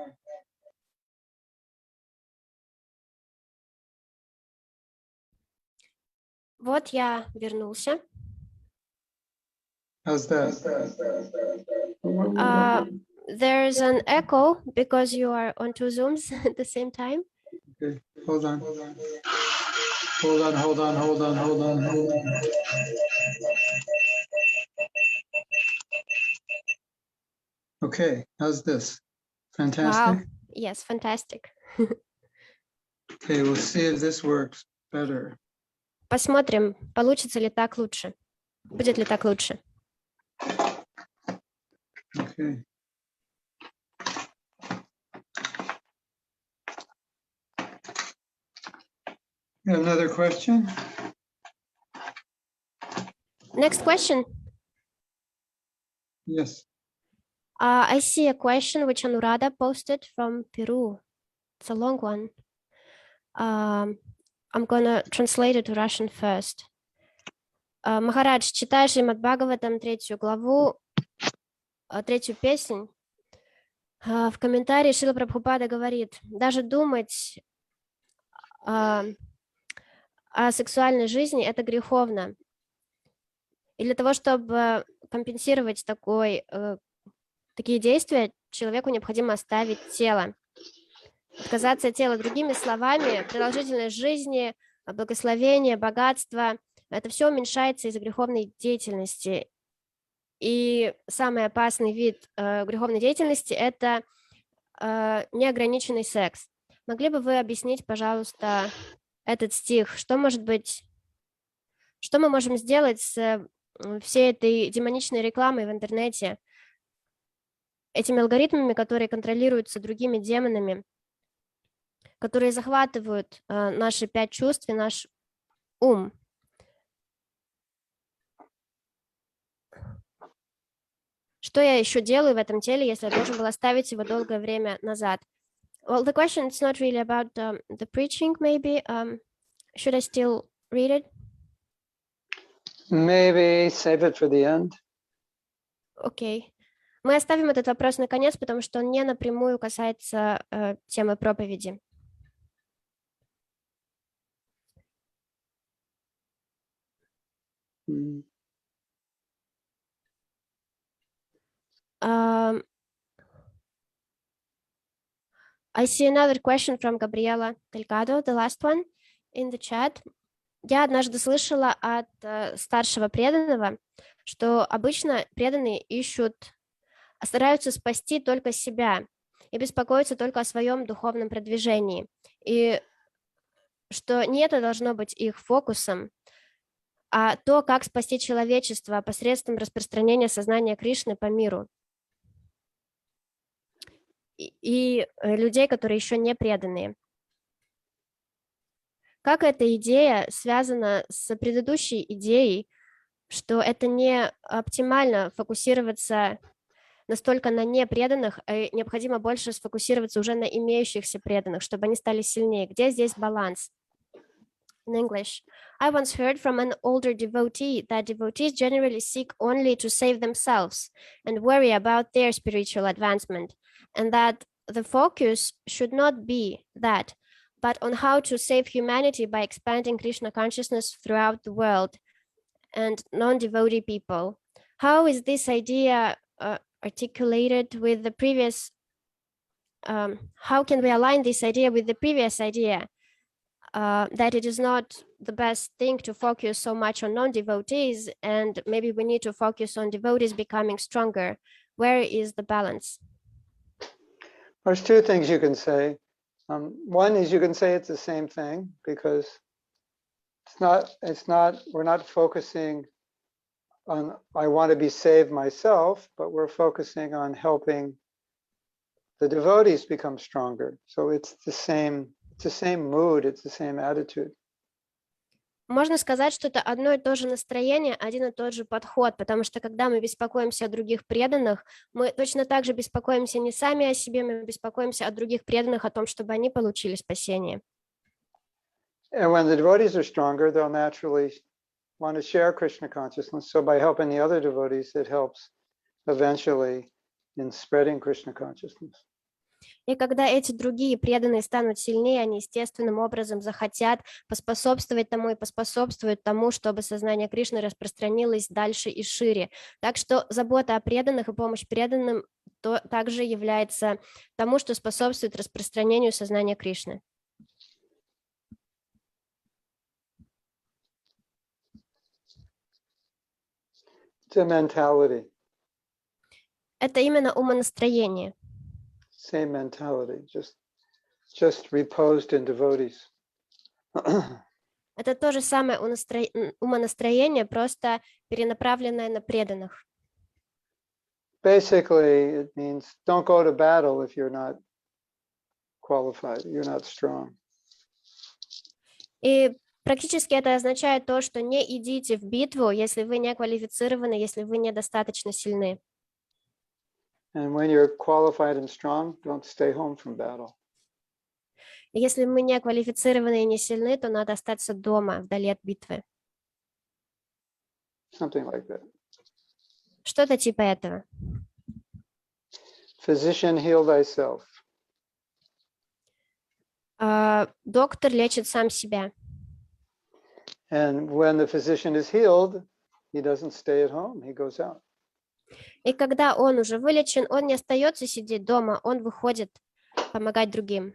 Вот я вернулся. How's that? There's an echo because you are on two Zooms at the same time. Okay, hold on. Hold on. Okay, how's this? Fantastic? Wow. Yes, fantastic. Okay, we'll see if this works better. Посмотрим, получится ли так лучше. Будет ли так лучше. Okay. Another question? Next question. Yes. I see a question which Anurada posted from Peru. It's a long one. I'm gonna translate it to Russian first. Махарадж, читаешь Шримад Бхагаватам 3 главу, 3 песнь. В комментарии Шрила Прабхупада говорит, даже думать о сексуальной жизни – это греховно. И для того, чтобы компенсировать такие действия, человеку необходимо оставить тело. Отказаться от тела, другими словами, продолжительность жизни, благословение, богатство – это все уменьшается из-за греховной деятельности. И самый опасный вид греховной деятельности – это неограниченный секс. Могли бы вы объяснить, пожалуйста, этот стих? Что мы можем сделать с всей этой демоничной рекламой в интернете, этими алгоритмами, которые контролируются другими демонами, которые захватывают наши 5 чувств и наш ум? Что я еще делаю в этом теле, если я должен был оставить его долгое время назад? Well, the question is not really about the preaching, maybe. Should I still read it? Maybe save it for the end. Окей. Мы оставим этот вопрос на конец, потому что он не напрямую касается темы проповеди. I see another question from Gabriela Delgado, the last one in the chat. Я однажды слышала от старшего преданного, что обычно преданные стараются спасти только себя и беспокоятся только о своем духовном продвижении, и что не это должно быть их фокусом, а то, как спасти человечество посредством распространения сознания Кришны по миру и людей, которые еще не преданные. Как эта идея связана с предыдущей идеей, что это не оптимально фокусироваться настолько на непреданных, а необходимо больше сфокусироваться уже на имеющихся преданных, чтобы они стали сильнее? Где здесь баланс? In English, I once heard from an older devotee that devotees generally seek only to save themselves and worry about their spiritual advancement, and that the focus should not be that, but on how to save humanity by expanding Krishna consciousness throughout the world and non-devotee people. How is this idea articulated with the previous? How can we align this idea with the previous idea? That it is not the best thing to focus so much on non-devotees, and maybe we need to focus on devotees becoming stronger. Where is the balance? There's two things you can say. One is you can say it's the same thing, because we're not focusing on I want to be saved myself, but we're focusing on helping the devotees become stronger. So it's the same mood, it's the same attitude. Можно сказать, что это одно и то же настроение, один и тот же подход, потому что когда мы беспокоимся о других преданных, мы точно так же беспокоимся не сами о себе, мы беспокоимся о других преданных, о том, чтобы они получили спасение. And when the devotees are stronger, they'll naturally want to share Krishna consciousness. So by helping the other devotees, it helps eventually in spreading Krishna consciousness. И когда эти другие преданные станут сильнее, они естественным образом захотят поспособствовать тому и поспособствуют тому, чтобы сознание Кришны распространилось дальше и шире. Так что забота о преданных и помощь преданным также является тому, что способствует распространению сознания Кришны. It's a mentality. Это именно умонастроение. Same mentality, just reposed in devotees. Это то же самое умонастроение, просто перенаправленное на преданных. Basically, it means don't go to battle if you're not qualified, you're not strong. И практически это означает то, что не идите в битву, если вы не квалифицированы, если вы недостаточно сильны. And when you're qualified and strong, don't stay home from battle. И если мы не квалифицированы и не сильны, то надо остаться дома, вдали от битвы. Something like that. Что-то типа этого. Physician, heal thyself. Доктор лечит сам себя. And when the physician is healed, he doesn't stay at home, he goes out. И когда он уже вылечен, он не остается сидеть дома, он выходит помогать другим.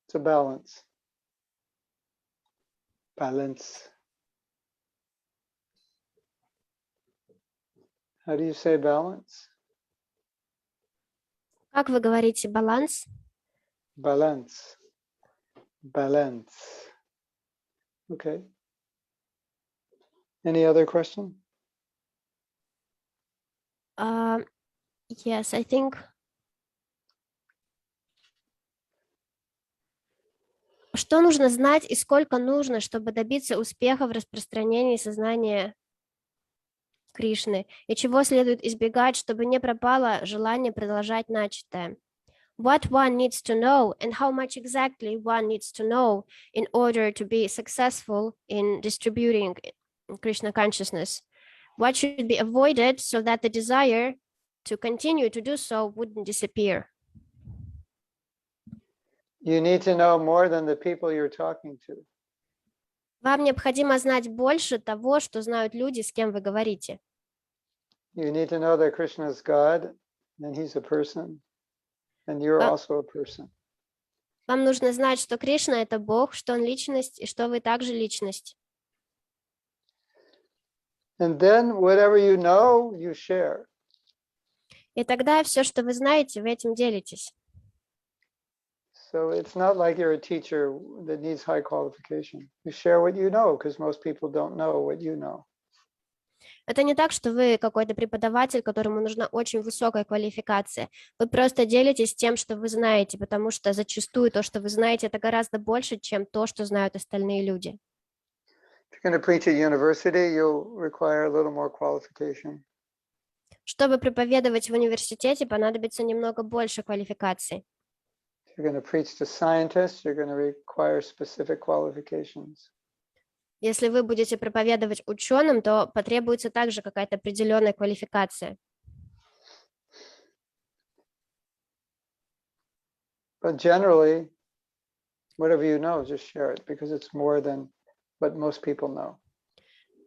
It's a balance. Balance. How do you say balance? Как вы говорите, баланс? Balance. Balance. Okay. Any other question? Yes, I think. Что нужно знать и сколько нужно, чтобы добиться успеха в распространении сознания Кришны? И чего следует избегать, чтобы не пропало желание продолжать начатое? What one needs to know and how much exactly one needs to know in order to be successful in distributing Krishna consciousness? What should be avoided so that the desire to continue to do so wouldn't disappear? You need to know more than the people you're talking to. Вам необходимо знать больше того, что знают люди, с кем вы говорите. You need to know that Krishna is God and he's a person and you're also a person. Вам нужно знать, что Кришна — это Бог, что Он личность и что вы также личность. And then whatever you know, you share. И тогда все, что вы знаете, вы этим делитесь. So it's not like you're a teacher that needs high qualification. You share what you know because most people don't know what you know. Это не так, что вы какой-то преподаватель, которому нужна очень высокая квалификация. Вы просто делитесь тем, что вы знаете, потому что зачастую то, что вы знаете, это гораздо больше, чем то, что знают остальные люди. If you're going to preach at university, you'll require a little more qualification. Чтобы проповедовать в университете, понадобится немного больше квалификации. If you're going to preach to scientists, you're going to require specific qualifications. Если вы будете проповедовать ученым, то потребуется также какая-то определенная квалификация. But generally, whatever you know, just share it because it's more than what most people know.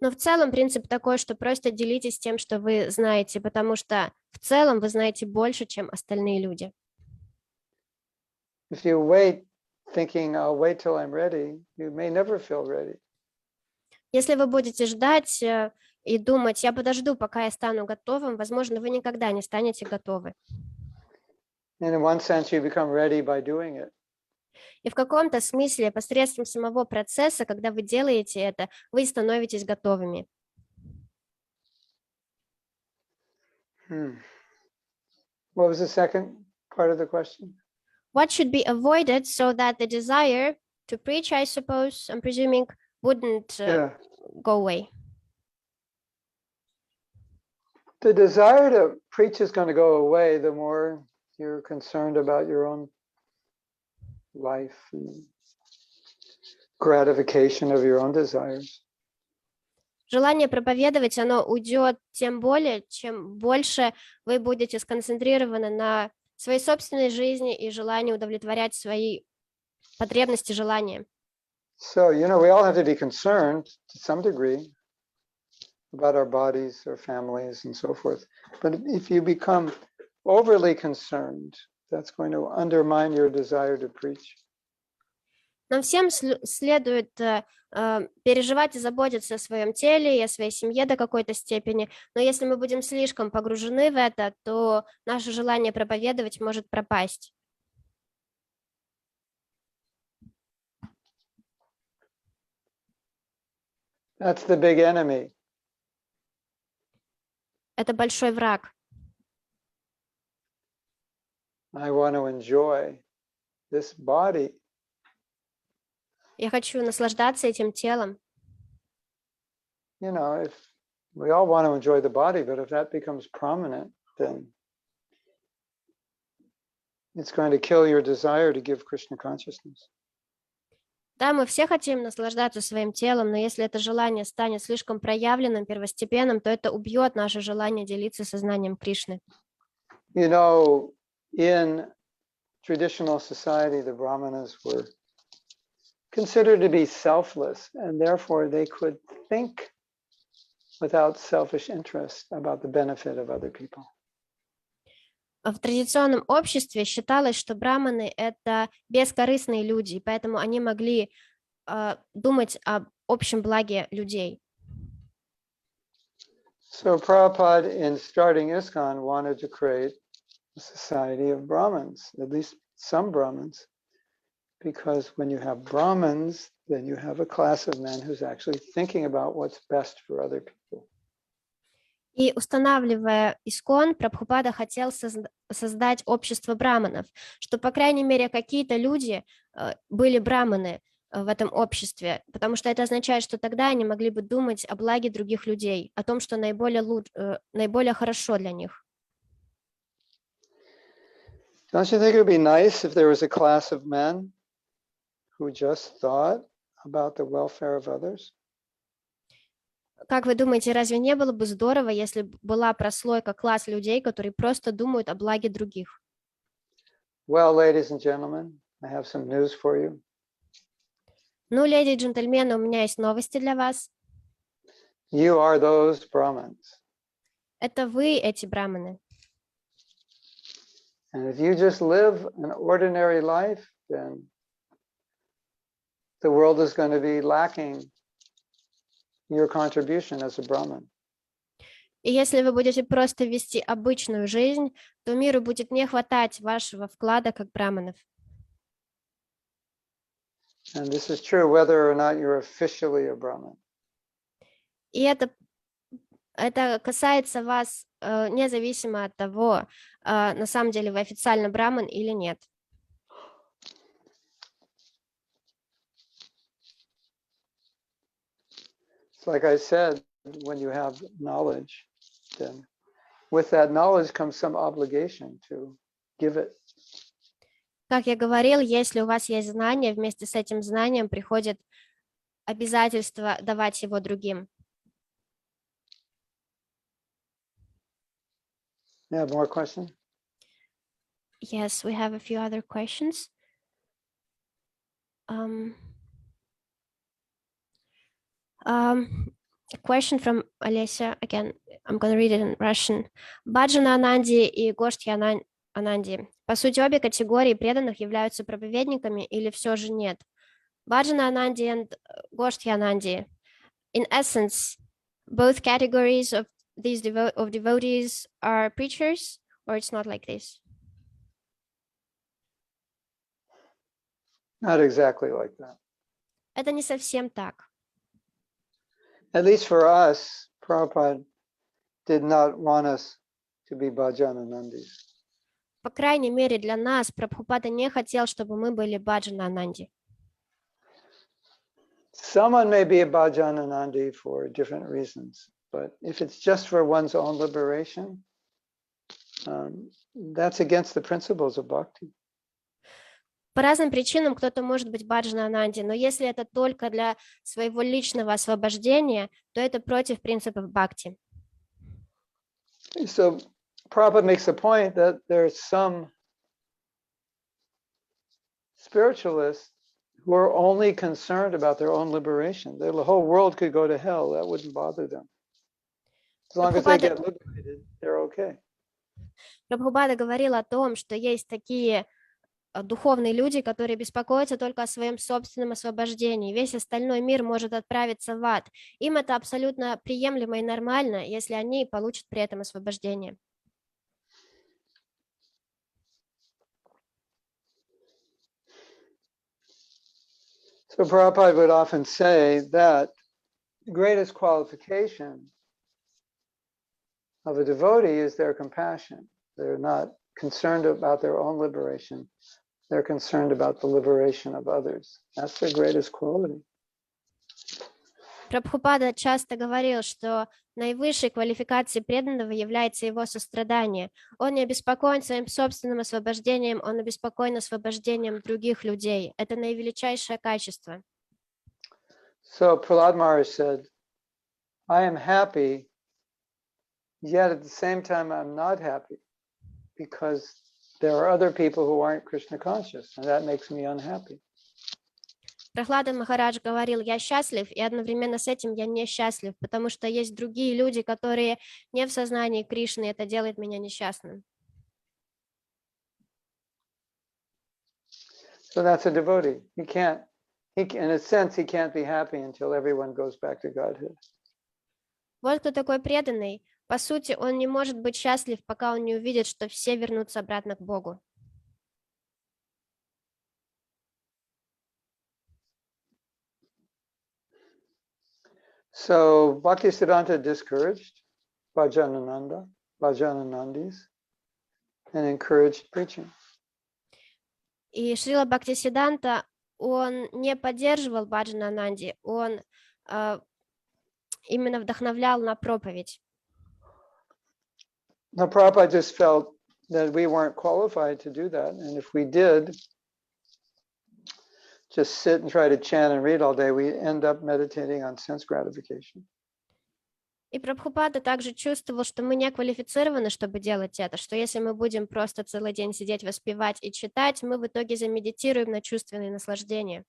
Но в целом принцип такой, что просто делитесь тем, что вы знаете, потому что в целом вы знаете больше, чем остальные люди. If you wait thinking, I'll wait till I'm ready, you may never feel ready. Если вы будете ждать и думать, я подожду, пока я стану готовым, возможно, вы никогда не станете готовы. And in one sense, you become ready by doing it. И в каком-то смысле посредством самого процесса, когда вы делаете это, вы становитесь готовыми. What was the second part of the question? What should be avoided so that the desire to preach, I suppose, I'm presuming, wouldn't go away? The desire to preach is going to go away the more you're concerned about your own life and gratification of your own desires. Желание проповедовать, оно уйдет тем более, чем больше вы будете сконцентрированы на своей собственной жизни и желании удовлетворять свои потребности, желания. So, we all have to be concerned to some degree about our bodies, our families, and so forth. But if you become overly concerned, that's going to undermine your desire to preach. Нам всем следует переживать и заботиться о своем теле и о своей семье до какой-то степени, но если мы будем слишком погружены в это, то наше желание проповедовать может пропасть. That's the big enemy. Это большой враг. I want to enjoy this body. Я хочу наслаждаться этим телом. You know, if we all want to enjoy the body, but if that becomes prominent, then it's going to kill your desire to give Krishna consciousness. Да, мы все хотим наслаждаться своим телом, но если это желание станет слишком проявленным, первостепенным, то это убьет наше желание делиться сознанием Кришны. You know, in traditional society, the Brahmanas were considered to be selfless, and therefore they could think without selfish interest about the benefit of other people. В традиционном обществе считалось, что браманы — это бескорыстные люди, и поэтому они могли думать об общем благе людей. So Prabhupada, in starting ISKCON, wanted to create a society of Brahmins, at least some Brahmins, because when you have Brahmins, then you have a class of men who's actually thinking about what's best for other people. И устанавливая ИСККОН, Прабхупада хотел создать общество браманов, что, по крайней мере, какие-то люди были браманы в этом обществе, потому что это означает, что тогда они могли бы думать о благе других людей, о том, что наиболее хорошо для них. Don't you think it would be nice if there was a class of men who just thought about the welfare of others? Как вы думаете, разве не было бы здорово, если бы была прослойка, класс людей, которые просто думают о благе других? Well, ladies and gentlemen, I have some news for you. Ну, леди и джентльмены, у меня есть новости для вас. You are those Brahmins. Это вы, эти браманы. And if you just live an ordinary life, then the world is going to be lacking your contribution as a Brahmin. И если вы будете просто вести обычную жизнь, то миру будет не хватать вашего вклада как браманов. And this is true whether or not you're officially a Brahmin. И это касается вас независимо от того, на самом деле вы официально браман или нет. It's like I said, when you have knowledge, then with that knowledge comes some obligation to give it. Как я говорил, если у вас есть знание, вместе с этим знанием приходит обязательство давать его другим. You have more questions? Yes, we have a few other questions. A question from Olesya. Again, I'm going to read it in Russian. Баджана Ананди и Гоштхи Ананди. По сути, обе категории преданных являются проповедниками или все же нет? Bhajana Anandi and Goshti Anandi. In essence, both categories of these devotees are preachers, or it's not like this? Not exactly like that. Это не совсем так. At least for us, Prabhupada did not want us to be Bhajananandis. По крайней мере, для нас Прабхупада не хотел, чтобы мы были Баджана Ананди. Someone may be a Bhajananandi for different reasons, but if it's just for one's own liberation, that's against the principles of bhakti. По разным причинам кто-то может быть Баджана Ананди, но если это только для своего личного освобождения, то это против принципов бхакти. So Prabhupada makes a point that there's some spiritualists who are only concerned about their own liberation. The whole world could go to hell. That wouldn't bother them. As long as they get liberated, they're okay. Прабхупада говорил о том, что есть такие духовные люди, которые беспокоятся только о своем собственном освобождении. Весь остальной мир может отправиться в ад. Им это абсолютно приемлемо и нормально, если они получат при этом освобождение. So Prabhupada would often say that greatest qualification of a devotee is their compassion. They're not concerned about their own liberation. They're concerned about the liberation of others. That's their greatest quality. Прабхупада часто говорил, что наивысшей квалификацией преданного является его сострадание. Он не обеспокоен своим собственным освобождением, он обеспокоен освобождением других людей. Это наивеличайшее качество. So Prahlad Maharaj said, I am happy, yet at the same time I'm not happy, because there are other people who aren't Krishna conscious, and that makes me unhappy. Прахлада Махарадж говорил, я счастлив, и одновременно с этим я несчастлив, потому что есть другие люди, которые не в сознании Кришны, и это делает меня несчастным. So that's a devotee. In a sense, he can't be happy until everyone goes back to Godhead. Вот кто такой преданный. По сути, он не может быть счастлив, пока он не увидит, что все вернутся обратно к Богу. So Bhaktisiddhanta discouraged Bhajananandis, and encouraged preaching. И Шрила Бхактисиддханта, он не поддерживал Баджанананди, он именно вдохновлял на проповедь. Now, Prabhupada just felt that we weren't qualified to do that, and if we did just sit and try to chant and read all day, we end up meditating on sense gratification. И Прабхупада также чувствовал, что мы не квалифицированы, чтобы делать это, что если мы будем просто целый день сидеть, воспевать и читать, мы в итоге замедитируем на чувственные наслаждения.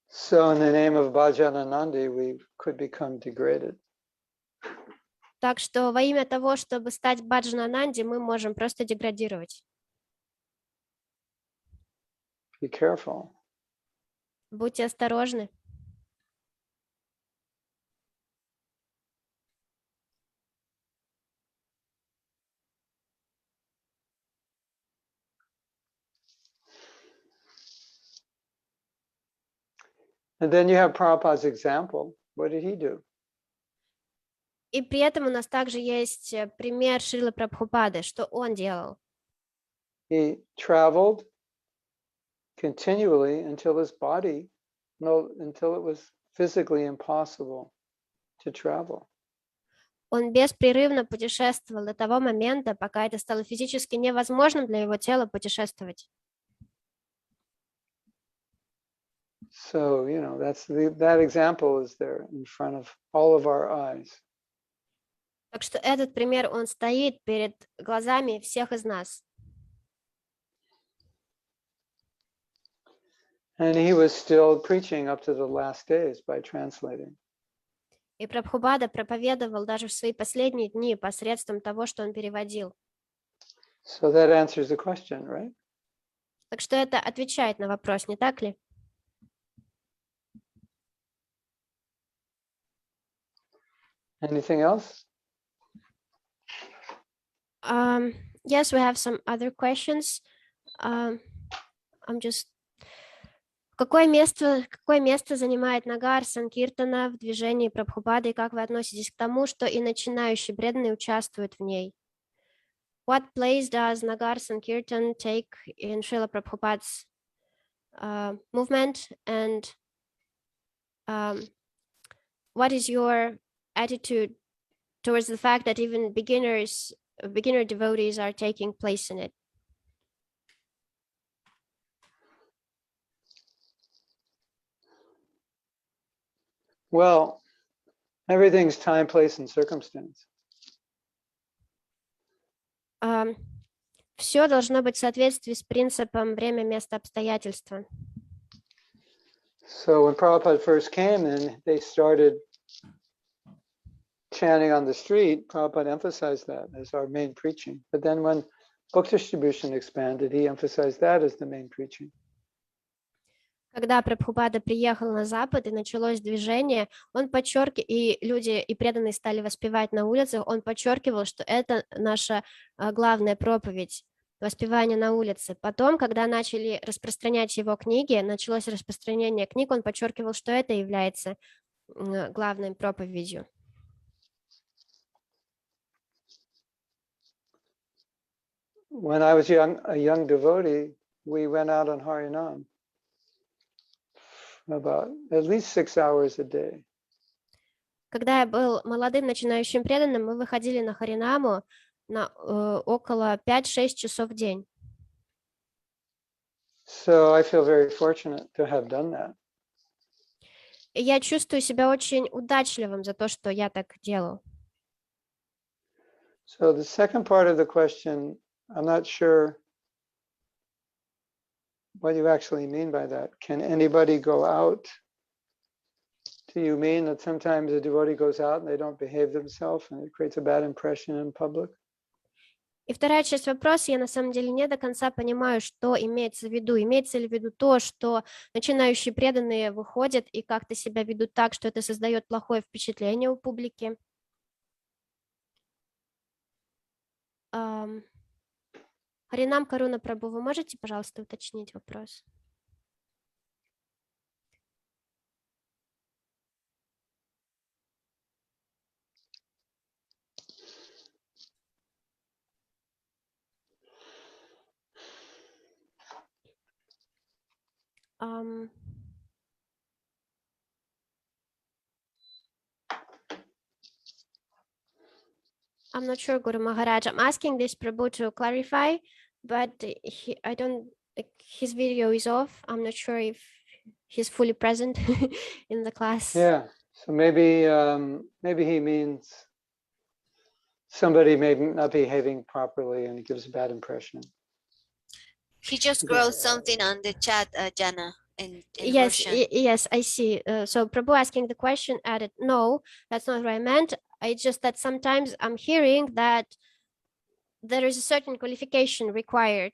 So in the name of Bhajananandi, we could become degraded. Так что во имя того, чтобы стать Баджанананди, мы можем просто деградировать. Be careful. Будьте осторожны. And then you have Prabhupada's example. What did he do? И при этом у нас также есть пример Шрилы Прабхупады, что он делал. He traveled continually until his body, until it was physically impossible to travel. Он беспрерывно путешествовал до того момента, пока это стало физически невозможным для его тела путешествовать. So, you know, that example is there in front of all of our eyes. Так что этот пример, он стоит перед глазами всех из нас. And he was still preaching up to the last days by translating. И Прабхупада проповедовал даже в свои последние дни посредством того, что он переводил. So that answers the question, right? Так что это отвечает на вопрос, не так ли? Anything else? Yes, we have some other questions. Какое место занимает Нагар Санкиртана в движении Прабхупады, и как вы относитесь к тому, что и начинающие преданные участвуют в ней? What place does Nagar Sankirtan take in Srila Prabhupada's movement, and what is your attitude towards the fact that even beginner devotees are taking place in it? Well, everything's time, place, and circumstance. Все должно быть в соответствии с принципом время, место, обстоятельства. So when Prabhupada first came in, they started chanting on the street. Prabhupada emphasized that as our main preaching. But then when book distribution expanded, he emphasized that as the main preaching. Когда Прабхупада приехал на Запад и началось движение, он и люди, и преданные стали воспевать на улицах, он подчеркивал, что это наша главная проповедь. воспевания на улице. Потом, когда начали распространять его книги, началось распространение книг, он подчеркивал, что это является главной проповедью. When I was a young devotee, we went out on Harinam about at least 6 hours a day. Когда я был молодым начинающим преданным, мы выходили на Харинаму на около 5-6 часов в день. So I feel very fortunate to have done that. И я чувствую себя очень удачливым за то, что я так делал. So the second part of the question, I'm not sure what you actually mean by that. Can anybody go out? Do you mean that sometimes a devotee goes out and they don't behave themselves and it creates a bad impression in public? И вторая часть вопроса, я на самом деле не до конца понимаю, что имеется в виду. Имеется ли в виду то, что начинающие преданные выходят и как-то себя ведут так, что это создает плохое впечатление у публики? Харинам Каруна Прабху, вы можете, пожалуйста, уточнить вопрос? I'm not sure, Guru Maharaj. I'm asking this Prabhu to clarify, but his video is off. I'm not sure if he's fully present in the class. Yeah. So maybe he means somebody may not behaving properly and it gives a bad impression. He just wrote something on the chat, Jana, in Yes, Russian. yes, I see. So Prabhu asking the question added, no, that's not what I meant. It's just that sometimes I'm hearing that there is a certain qualification required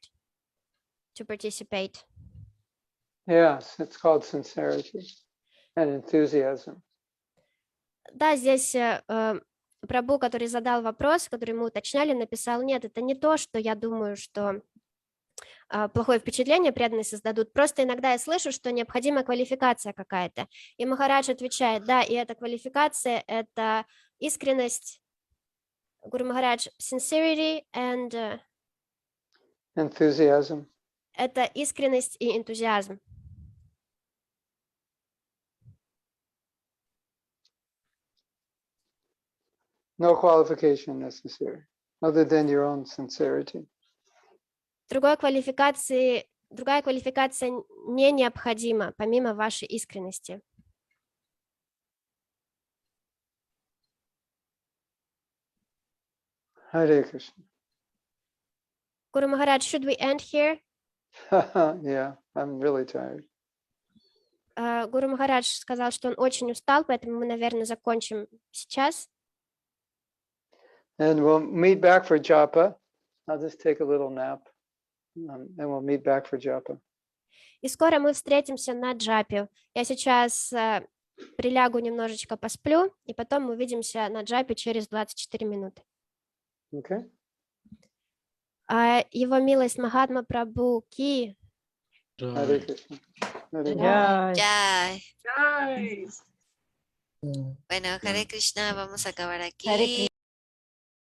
to participate. Yes, it's called sincerity and enthusiasm. Да, здесь Прабhu, который задал вопрос, который мы уточняли, написал, нет, это не то, что я думаю, что плохое впечатление преданные создадут. Просто иногда я слышу, что необходима квалификация какая-то. И Махарадж отвечает, да, и эта квалификация – это искренность, Гуру Махарадж, sincerity and Enthusiasm. это искренность и энтузиазм. No qualification necessary other than your own sincerity. Другая квалификация не необходима, помимо вашей искренности. Hare Krishna. Guru Maharaj, should we end here? Yeah, I'm really tired. Гуру Махарадж сказал, что он очень устал, поэтому мы, наверное, закончим сейчас. And we'll meet back for japa. I'll just take a little nap and we'll meet back for japa. И скоро мы встретимся на джапе. Я сейчас прилягу, немножечко посплю, и потом мы увидимся на джапе через 24 минуты. Okay? Его милость Махатма Прабху Ки. Hare Krishna. Hare Krishna. Yeah. Ya. Nice. Bueno, Hare Krishna, vamos a acabar aquí. Hare